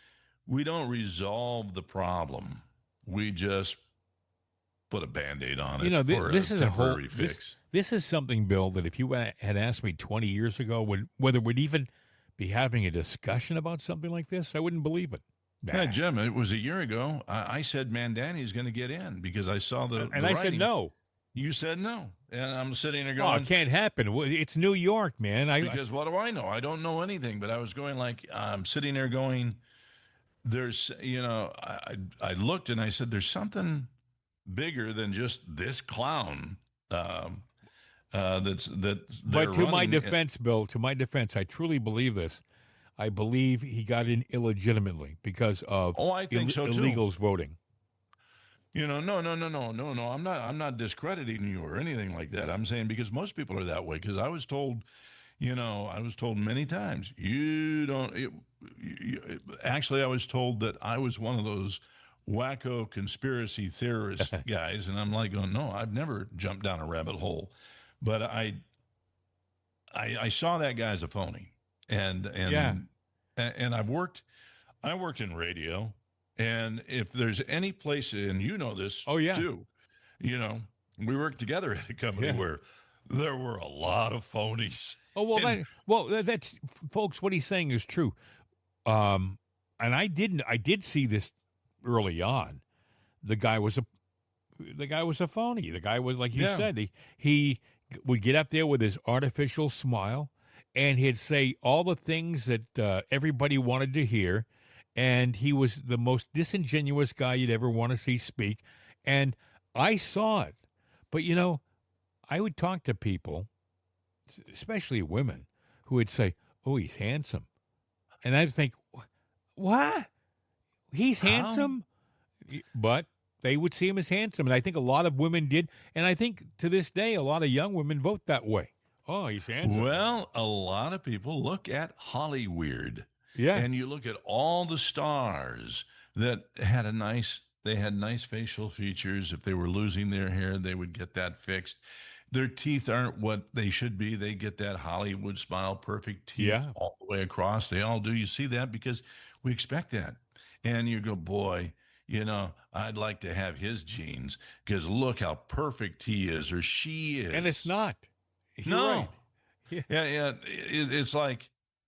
we don't resolve the problem. We just put a Band-Aid on it for this a is temporary fix. This is something, Bill, that if you had asked me 20 years ago whether we'd even be having a discussion about something like this, I wouldn't believe it. Nah. Yeah, Jim, it was a year ago. I said Mandani's going to get in because I saw the And I said no. You said no. And I'm sitting there going, oh, it can't happen. It's New York, man. Because what do I know? I don't know anything. But I was going like, I'm sitting there going, there's, I looked and I said, there's something bigger than just this clown that's But to my defense, Bill, to my defense, I truly believe this. I believe he got in illegitimately because of I think so too. illegals voting. No. I'm not discrediting you or anything like that. I'm saying because most people are that way. Because I was told, many times you don't. Actually, I was told that I was one of those wacko conspiracy theorist guys, and I'm like, no, I've never jumped down a rabbit hole, but I saw that guy as a phony, and I worked in radio. And if there's any place, and you know this too, we worked together at a company where there were a lot of phonies. Oh, well, that's, folks, what he's saying is true. And I did see this early on. The guy was a phony. The guy was, like you said, he would get up there with his artificial smile, and he'd say all the things that everybody wanted to hear. And he was the most disingenuous guy you'd ever want to see speak. And I saw it. But, I would talk to people, especially women, who would say, oh, he's handsome. And I'd think, what? He's handsome? But they would see him as handsome. And I think a lot of women did. And I think to this day, a lot of young women vote that way. Oh, he's handsome. Well, a lot of people look at Hollyweird. Yeah. And you look at all the stars that had nice facial features. If they were losing their hair, they would get that fixed. Their teeth aren't what they should be. They get that Hollywood smile, perfect teeth all the way across. They all do. You see that because we expect that. And you go, boy, I'd like to have his genes because look how perfect he is or she is. And it's not. You're no. Right. Yeah. It's like,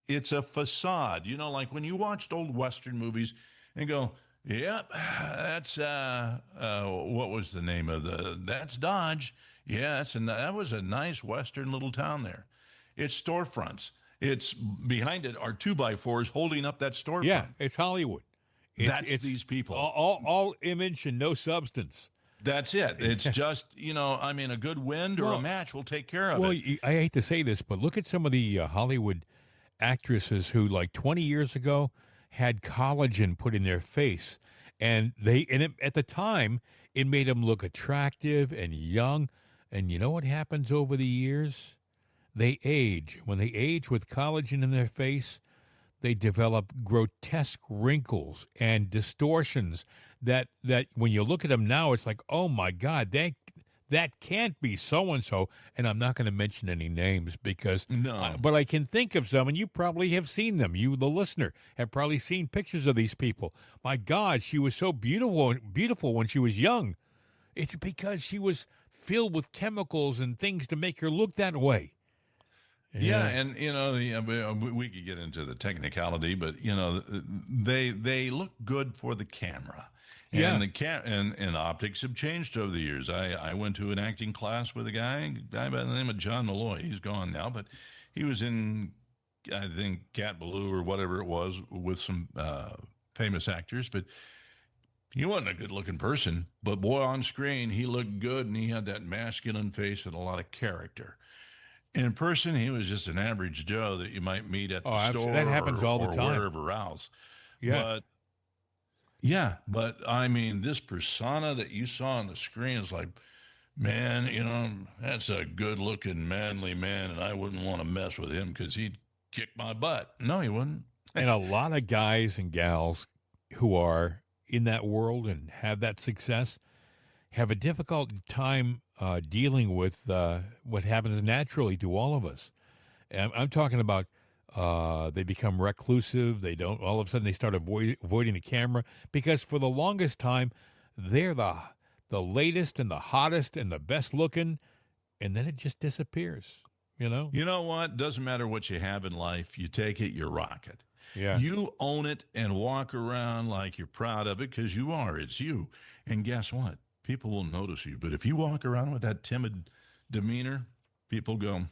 it's a facade, like when you watched old Western movies and go, yep, that's, what was the name of that's Dodge. Yeah, that was a nice Western little town there. It's storefronts. It's behind it are 2x4s holding up that storefront. Yeah, it's Hollywood. It's these people. All image and no substance. That's it. It's just, a good wind or a match will take care of it. Well, I hate to say this, but look at some of the Hollywood actresses who, like 20 years ago, had collagen put in their face, and at the time it made them look attractive and young. And you know what happens over the years? They age. When they age with collagen in their face, they develop grotesque wrinkles and distortions that when you look at them now, it's like, oh my God, that can't be so-and-so, and I'm not going to mention any names because, but I can think of some, and you probably have seen them. You, the listener, have probably seen pictures of these people. My God, she was so beautiful when she was young. It's because she was filled with chemicals and things to make her look that way. Yeah, and we could get into the technicality, but they look good for the camera. Yeah. And optics have changed over the years. I went to an acting class with a guy by the name of John Malloy. He's gone now, but he was in, I think, Cat Ballou or whatever it was with some famous actors. But he wasn't a good-looking person. But, boy, on screen, he looked good, and he had that masculine face and a lot of character. In person, he was just an average Joe that you might meet at the store that happens all the time. Wherever else. Yeah. But Yeah, but I mean, this persona that you saw on the screen is like, man, that's a good-looking, manly man, and I wouldn't want to mess with him because he'd kick my butt. No, he wouldn't. And a lot of guys and gals who are in that world and have that success have a difficult time dealing with what happens naturally to all of us. And I'm talking about they become reclusive. They don't. All of a sudden, they start avoiding the camera because for the longest time, they're the latest and the hottest and the best looking, and then it just disappears. You know what? Doesn't matter what you have in life. You take it, you rock it. Yeah. You own it and walk around like you're proud of it because you are. It's you. And guess what? People will notice you. But if you walk around with that timid demeanor, people go,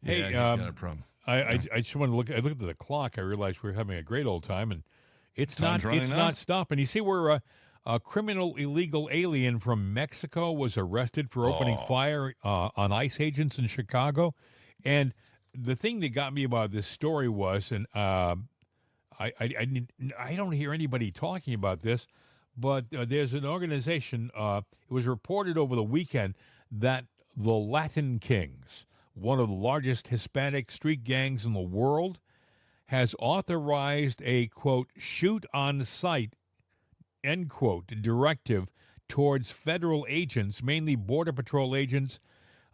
Hey, he's got a problem. I just want to look. I looked at the clock. I realized we were having a great old time, and it's not stopping. You see, we're a criminal illegal alien from Mexico was arrested for opening fire on ICE agents in Chicago, and the thing that got me about this story was, and I don't hear anybody talking about this, but there's an organization. It was reported over the weekend that the Latin Kings, one of the largest Hispanic street gangs in the world, has authorized a, quote, shoot on sight, end quote, directive towards federal agents, mainly Border Patrol agents,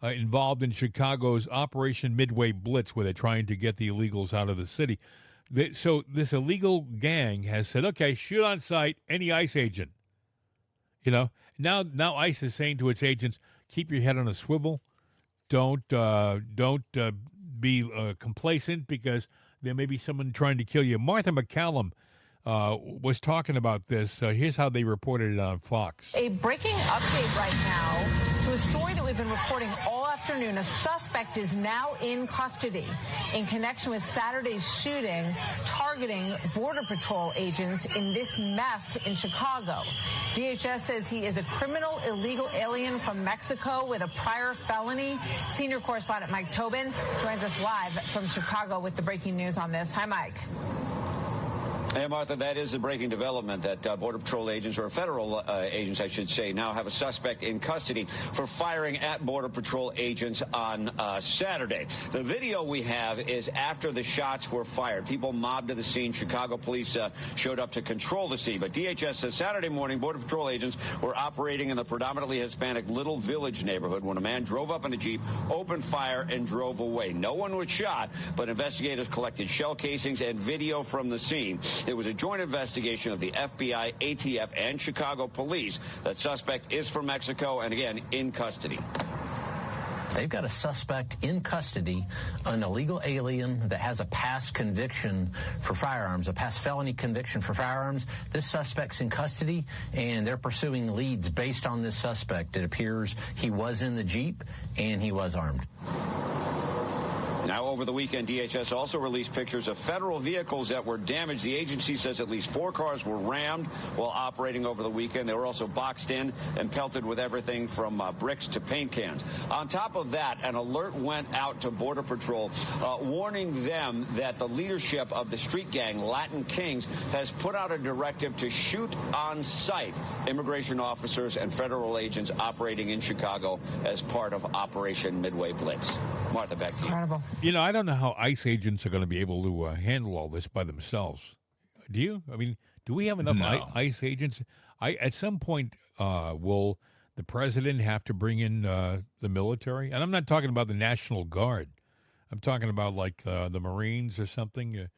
involved in Chicago's Operation Midway Blitz, where they're trying to get the illegals out of the city. So this illegal gang has said, okay, shoot on sight any ICE agent. Now ICE is saying to its agents, keep your head on a swivel. Don't be complacent because there may be someone trying to kill you. Martha McCallum was talking about this. Here's how they reported it on Fox. A breaking update right now to a story that we've been reporting all afternoon. A suspect is now in custody in connection with Saturday's shooting targeting Border Patrol agents in this mess in Chicago. DHS says he is a criminal illegal alien from Mexico with a prior felony. Senior correspondent Mike Tobin joins us live from Chicago with the breaking news on this. Hi, Mike. Hey, Martha, that is the breaking development that Border Patrol agents, or federal agents, I should say, now have a suspect in custody for firing at Border Patrol agents on Saturday. The video we have is after the shots were fired. People mobbed to the scene. Chicago police showed up to control the scene. But DHS says Saturday morning, Border Patrol agents were operating in the predominantly Hispanic Little Village neighborhood when a man drove up in a Jeep, opened fire, and drove away. No one was shot, but investigators collected shell casings and video from the scene. It was a joint investigation of the FBI, ATF, and Chicago police. That suspect is from Mexico and, again, in custody. They've got a suspect in custody, an illegal alien that has a past conviction for firearms, a past felony conviction for firearms. This suspect's in custody, and they're pursuing leads based on this suspect. It appears he was in the Jeep, and he was armed. Now, over the weekend, DHS also released pictures of federal vehicles that were damaged. The agency says at least 4 cars were rammed while operating over the weekend. They were also boxed in and pelted with everything from bricks to paint cans. On top of that, an alert went out to Border Patrol warning them that the leadership of the street gang, Latin Kings, has put out a directive to shoot on sight immigration officers and federal agents operating in Chicago as part of Operation Midway Blitz. Martha, back to you. Incredible. I don't know how ICE agents are going to be able to handle all this by themselves. Do you? I mean, do we have enough ICE agents? At some point, will the president have to bring in the military? And I'm not talking about the National Guard. I'm talking about like the Marines or something.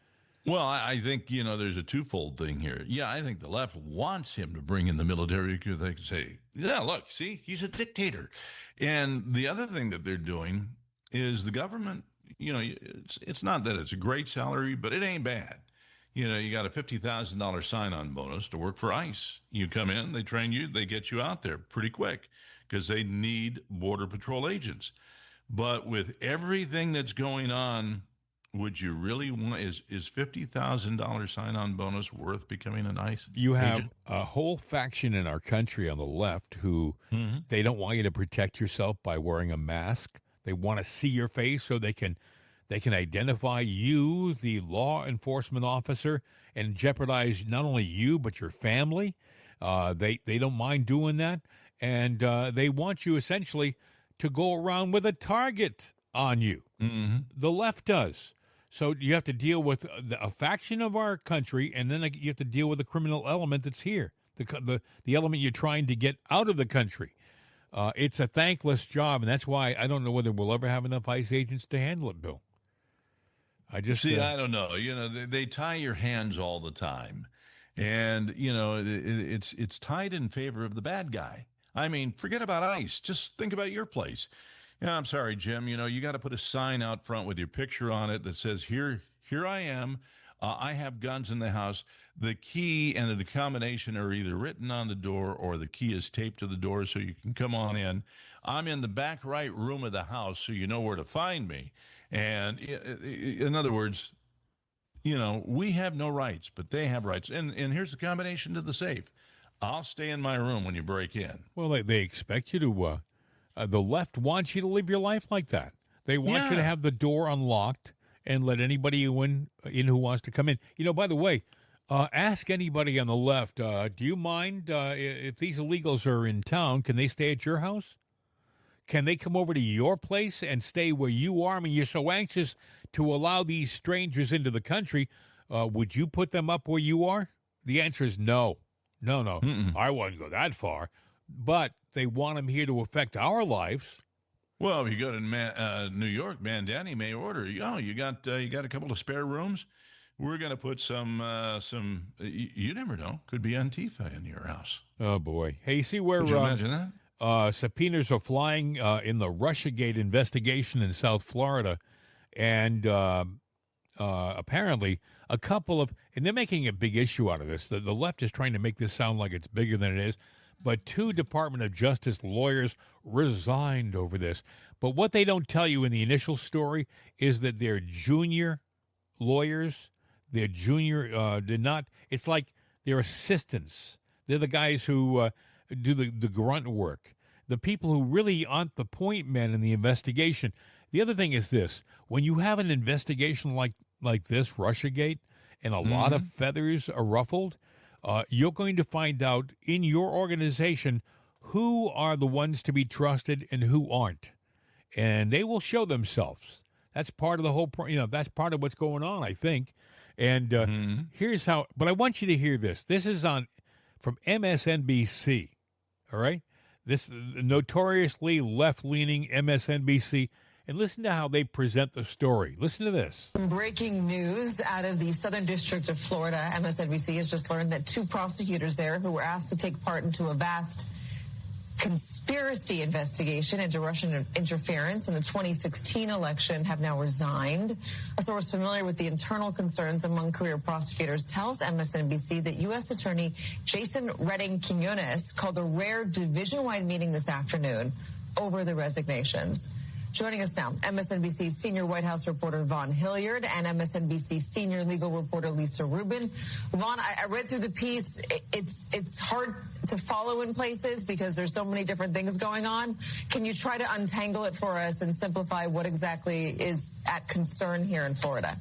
Well, I think, there's a twofold thing here. Yeah, I think the left wants him to bring in the military because they can say, yeah, look, see, he's a dictator. And the other thing that they're doing is the government, it's not that it's a great salary, but it ain't bad. You got a $50,000 sign-on bonus to work for ICE. You come in, they train you, they get you out there pretty quick because they need Border Patrol agents. But with everything that's going on, would you really want, is $50,000 sign-on bonus worth becoming an ICE You have agent? a whole faction in our country on the left who they don't want you to protect yourself by wearing a mask. They want to see your face so they can identify you, the law enforcement officer, and jeopardize not only you but your family. They don't mind doing that, and they want you essentially to go around with a target on you. Mm-hmm. The left does. So you have to deal with a faction of our country, and then you have to deal with the criminal element that's here, the element you're trying to get out of the country. It's a thankless job, and that's why I don't know whether we'll ever have enough ICE agents to handle it, Bill. I just see. I don't know. They tie your hands all the time, and it's tied in favor of the bad guy. I mean, forget about ICE. Just think about your place. Yeah, I'm sorry, Jim. You got to put a sign out front with your picture on it that says, here I am. I have guns in the house. The key and the combination are either written on the door or the key is taped to the door so you can come on in. I'm in the back right room of the house so you know where to find me. And in other words, we have no rights, but they have rights. And here's the combination to the safe. I'll stay in my room when you break in. Well, they expect you to... the left wants you to live your life like that. They want you to have the door unlocked and let anybody in who wants to come in. By the way, ask anybody on the left, do you mind if these illegals are in town, can they stay at your house? Can they come over to your place and stay where you are? I mean, you're so anxious to allow these strangers into the country. Would you put them up where you are? The answer is no. No. Mm-mm. I wouldn't go that far. But they want them here to affect our lives. Well, if you go to New York, Danny may order. You got a couple of spare rooms. We're going to put some. You never know. Could be Antifa in your house. Oh boy! Hey, you see where? Could you imagine that? Subpoenas are flying in the Russiagate investigation in South Florida, and apparently a couple of, and they're making a big issue out of this. The left is trying to make this sound like it's bigger than it is. But 2 Department of Justice lawyers resigned over this. But what they don't tell you in the initial story is that they're junior lawyers. They're junior, it's like they're assistants. They're the guys who do the grunt work. The people who really aren't the point men in the investigation. The other thing is this. When you have an investigation like this, Russiagate, and a lot of feathers are ruffled, you're going to find out in your organization who are the ones to be trusted and who aren't. And they will show themselves. That's part of the whole, that's part of what's going on, I think. And here's how, but I want you to hear this. This is from MSNBC, all right? This notoriously left-leaning MSNBC. And listen to how they present the story. Listen to this. Breaking news out of the Southern District of Florida. MSNBC has just learned that 2 prosecutors there who were asked to take part into a vast conspiracy investigation into Russian interference in the 2016 election have now resigned. A source familiar with the internal concerns among career prosecutors tells MSNBC that U.S. Attorney Jason Redding Quinones called a rare division-wide meeting this afternoon over the resignations. Joining us now, MSNBC senior White House reporter Vaughn Hilliard and MSNBC senior legal reporter Lisa Rubin. Vaughn, I read through the piece. It's hard to follow in places because there's so many different things going on. Can you try to untangle it for us and simplify what exactly is at concern here in Florida?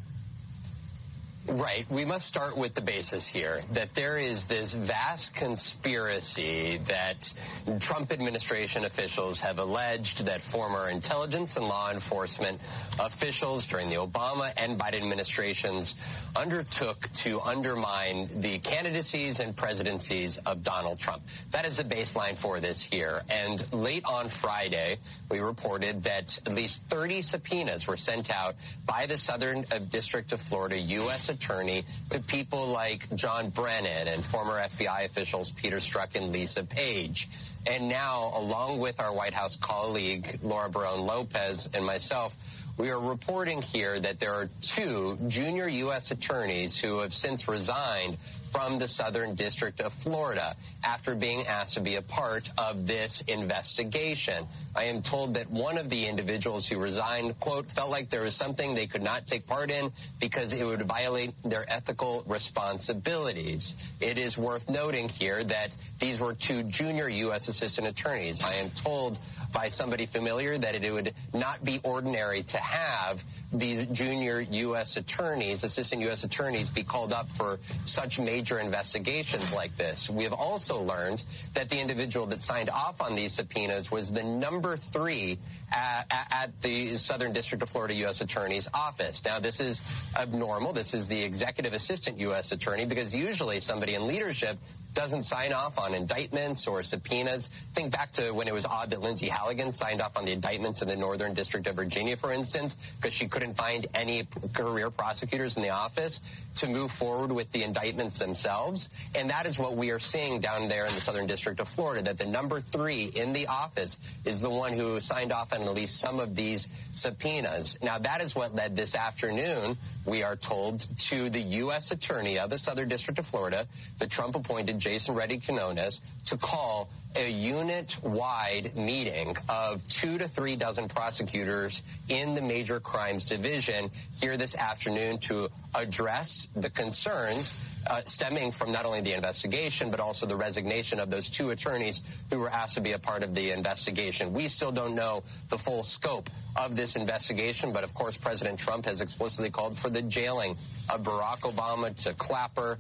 Right. We must start with the basis here, that there is this vast conspiracy that Trump administration officials have alleged that former intelligence and law enforcement officials during the Obama and Biden administrations undertook to undermine the candidacies and presidencies of Donald Trump. That is the baseline for this here. And late on Friday, we reported that at least 30 subpoenas were sent out by the Southern District of Florida U.S. Attorney to people like John Brennan and former FBI officials Peter Strzok and Lisa Page. And now, along with our White House colleague Laura Barone Lopez and myself, we are reporting here that there are 2 junior U.S. attorneys who have since resigned from the Southern District of Florida after being asked to be a part of this investigation. I am told that one of the individuals who resigned, quote, felt like there was something they could not take part in because it would violate their ethical responsibilities. It is worth noting here that these were two junior U.S. assistant attorneys. I am told by somebody familiar that it would not be ordinary to have these junior U.S. attorneys, assistant U.S. attorneys, be called up for such major investigations like this. We have also learned that the individual that signed off on these subpoenas was the number 3 at the Southern District of Florida U.S. Attorney's Office. Now, this is abnormal. This is the executive assistant U.S. attorney, because usually somebody in leadership doesn't sign off on indictments or subpoenas. Think back to when it was odd that Lindsay Halligan signed off on the indictments in the Northern District of Virginia, for instance, because she couldn't find any career prosecutors in the office to move forward with the indictments themselves. And that is what we are seeing down there in the Southern District of Florida, that the number 3 in the office is the one who signed off on at least some of these subpoenas. Now, that is what led this afternoon, we are told, to the U.S. Attorney of the Southern District of Florida, the Trump-appointed Jason Reddy-Quinones, to call a unit-wide meeting of 2 to 3 dozen prosecutors in the Major Crimes Division here this afternoon to address the concerns stemming from not only the investigation, but also the resignation of those 2 attorneys who were asked to be a part of the investigation. We still don't know the full scope of this investigation, but of course President Trump has explicitly called for the jailing of Barack Obama, to Clapper,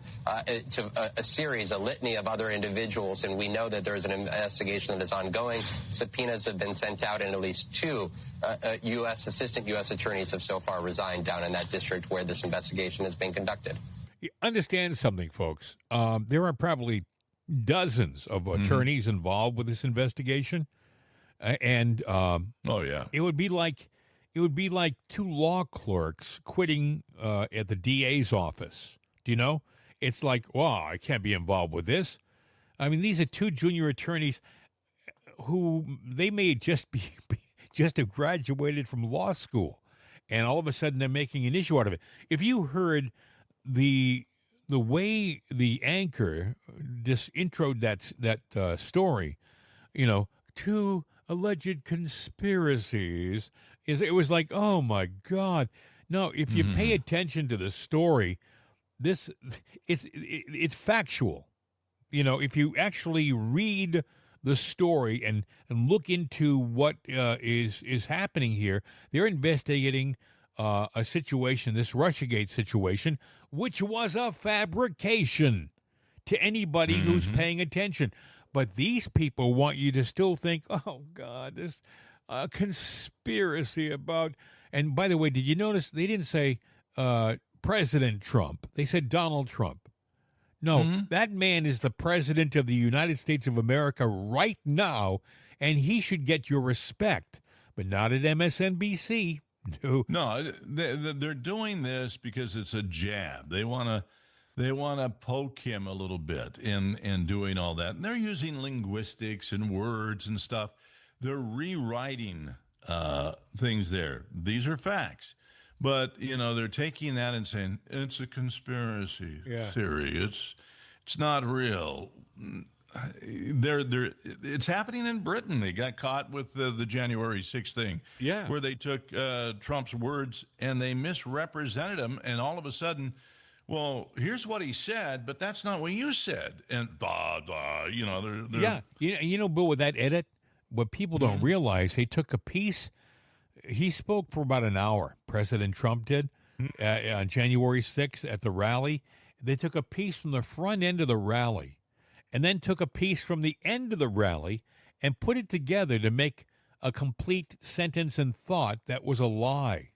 to a series, a litany of other individuals, and we know that there is an investigation that is ongoing. Subpoenas have been sent out, and at least 2 assistant U.S. attorneys have so far resigned down in that district where this investigation is being conducted. You understand something, folks. There are probably dozens of attorneys involved with this investigation, and it would be like 2 law clerks quitting at the DA's office. Do you know? It's like, well, I can't be involved with this. I mean, these are 2 junior attorneys who they may just have graduated from law school, and all of a sudden they're making an issue out of it. If you heard the way the anchor just introed that story, 2 alleged conspiracies, it was like, oh my God. No, if you pay attention to the story, it's factual. If you actually read the story and look into what is happening here, they're investigating a situation, this Russiagate situation, which was a fabrication to anybody who's paying attention. But these people want you to still think, oh, God, this conspiracy about... And by the way, did you notice they didn't say President Trump? They said Donald Trump. No, that man is the president of the United States of America right now, and he should get your respect, but not at MSNBC. No, they're doing this because it's a jab. They want to poke him a little bit in doing all that. And they're using linguistics and words and stuff. They're rewriting things there. These are facts. But, they're taking that and saying, it's a conspiracy theory. It's not real. It's happening in Britain. They got caught with the January 6th thing, where they took Trump's words and they misrepresented them, and all of a sudden, well, here's what he said, but that's not what you said, and they're Bill, with that edit, what people don't realize, they took a piece. He spoke for about an hour. President Trump did on January 6th at the rally. They took a piece from the front end of the rally, and then took a piece from the end of the rally and put it together to make a complete sentence and thought that was a lie.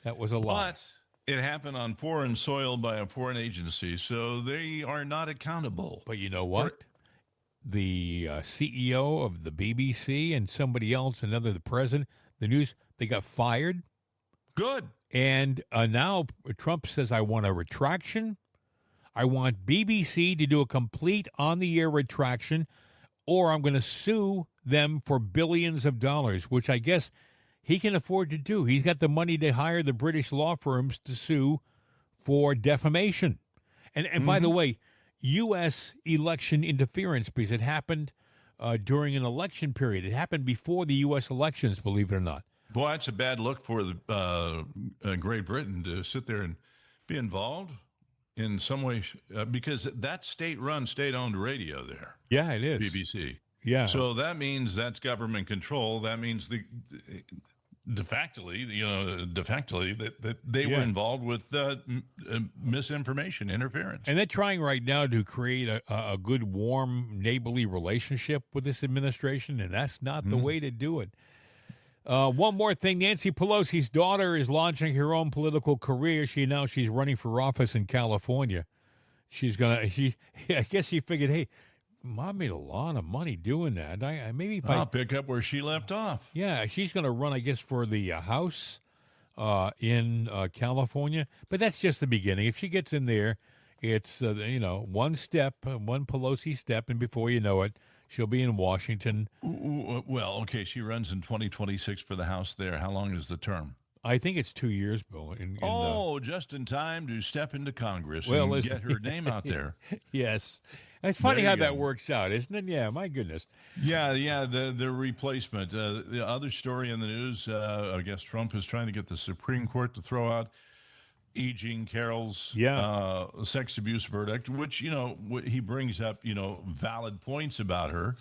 That was a lie. But it happened on foreign soil by a foreign agency, so they are not accountable. But you know what? The CEO of the BBC and somebody else, the president, the news, they got fired. Good. And now Trump says, I want a retraction. I want BBC to do a complete on-the-air retraction, or I'm going to sue them for billions of dollars, which I guess he can afford to do. He's got the money to hire the British law firms to sue for defamation. And by the way, U.S. election interference because it happened during an election period. It happened before the U.S. elections, believe it or not. Boy, it's a bad look for the Great Britain to sit there and be involved in some way because that's state-run, state-owned radio there. Yeah, it is. BBC. Yeah. So that means that's government control. That means de facto that they were involved with misinformation, interference. And they're trying right now to create a good, warm, neighborly relationship with this administration, and that's not the way to do it. One more thing, Nancy Pelosi's daughter is launching her own political career. She announced she's running for office in California. I guess she figured, hey, Mom made a lot of money doing that. I'll pick up where she left off. Yeah, she's going to run, I guess, for the House in California. But that's just the beginning. If she gets in there, it's one Pelosi step, and before you know it, she'll be in Washington. Well, okay, she runs in 2026 for the House there. How long is the term? I think it's 2 years, Bill. Just in time to step into Congress and get her name out there. Yes. It's funny how that works out, isn't it? Yeah, my goodness. Yeah, the replacement. The other story in the news, I guess Trump is trying to get the Supreme Court to throw out E. Jean Carroll's sex abuse verdict, which, he brings up, valid points about her.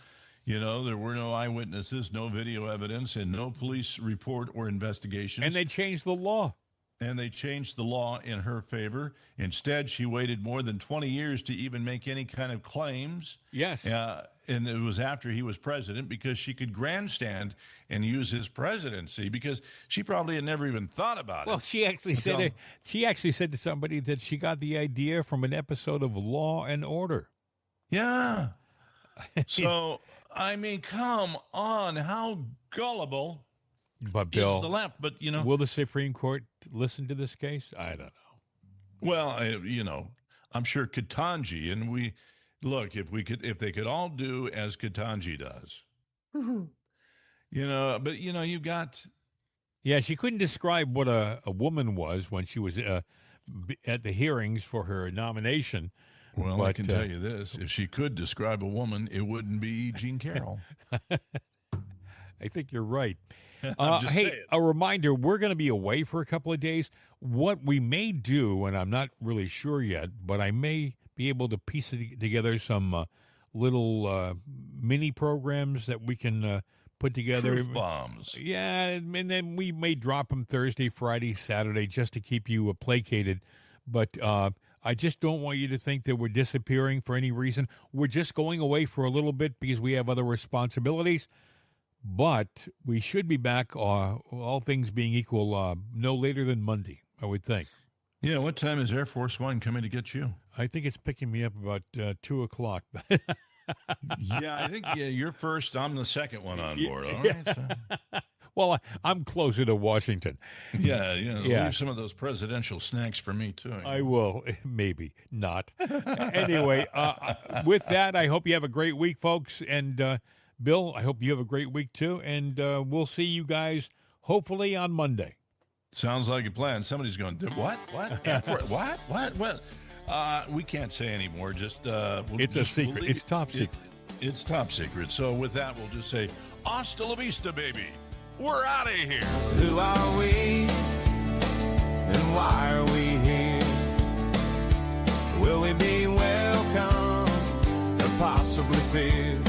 There were no eyewitnesses, no video evidence, and no police report or investigation. And they changed the law. And they changed the law in her favor. Instead, she waited more than 20 years to even make any kind of claims. Yes. And it was after he was president because she could grandstand and use his presidency because she probably had never even thought about it. Well, she actually said to somebody that she got the idea from an episode of Law and Order. Yeah. So, I mean, come on. How gullible. But Bill, is the left, but will the Supreme Court listen to this case? I don't know. Well, I'm sure Ketanji, and if they could all do as Ketanji does, but you got. Yeah, she couldn't describe what a woman was when she was at the hearings for her nomination. Well, but I can tell you this: if she could describe a woman, it wouldn't be Jean Carroll. I think you're right. Hey, saying. A reminder, we're going to be away for a couple of days. What we may do, and I'm not really sure yet, but I may be able to piece together some little mini programs that we can put together. Truth bombs. Yeah, and then we may drop them Thursday, Friday, Saturday, just to keep you placated. But I just don't want you to think that we're disappearing for any reason. We're just going away for a little bit because we have other responsibilities. But we should be back, all things being equal, no later than Monday, I would think. Yeah, what time is Air Force One coming to get you? I think it's picking me up about 2 o'clock. Yeah, I think you're first. I'm the second one on board. All right. So. Well, I'm closer to Washington. Yeah. Leave some of those presidential snacks for me, too. I will. Maybe not. Anyway, with that, I hope you have a great week, folks. And Bill, I hope you have a great week, too. And we'll see you guys hopefully on Monday. Sounds like a plan. Somebody's going, what? What? We can't say anymore. It's a secret. It's top secret. It's top secret. So with that, we'll just say, hasta la vista, baby. We're out of here. Who are we? And why are we here? Will we be welcome or possibly feared?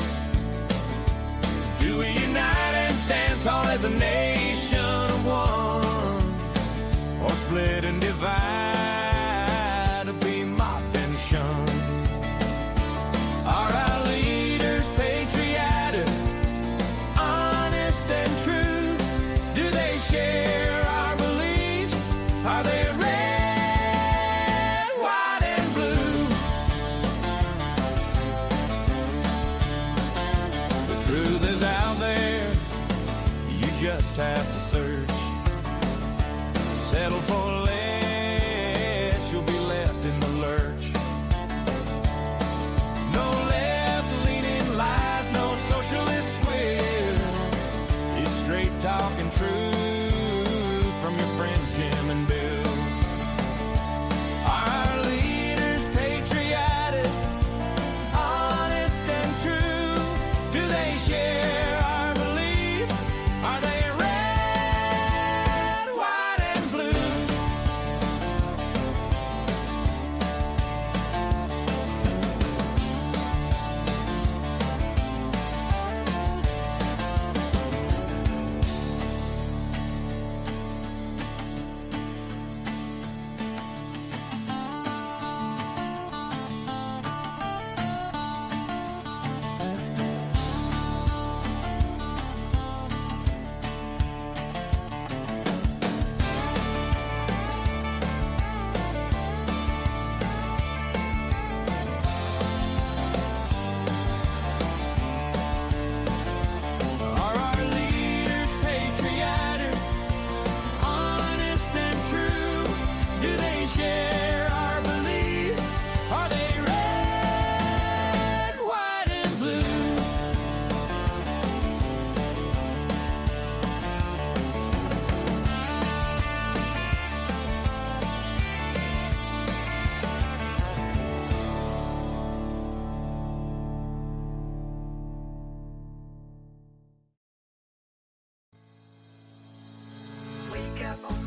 Do we unite and stand tall as a nation of one? Or split and divide to be mocked and shunned? Are our leaders patriotic, honest and true? Do they share our beliefs? Are they red, white, and blue? The truth is out there, you just have to search. Settle for less, you'll be left in the lurch. No left-leaning lies, no socialist swear. It's straight talking truth from your friends Jim and Bill. Are our leaders patriotic,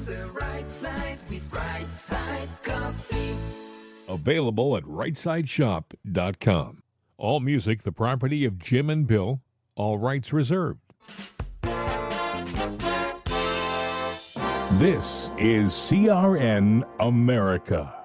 on the right side with Right Side Coffee. Available at rightsideshop.com. All music the property of Jim and Bill. All rights reserved. This is CRN America.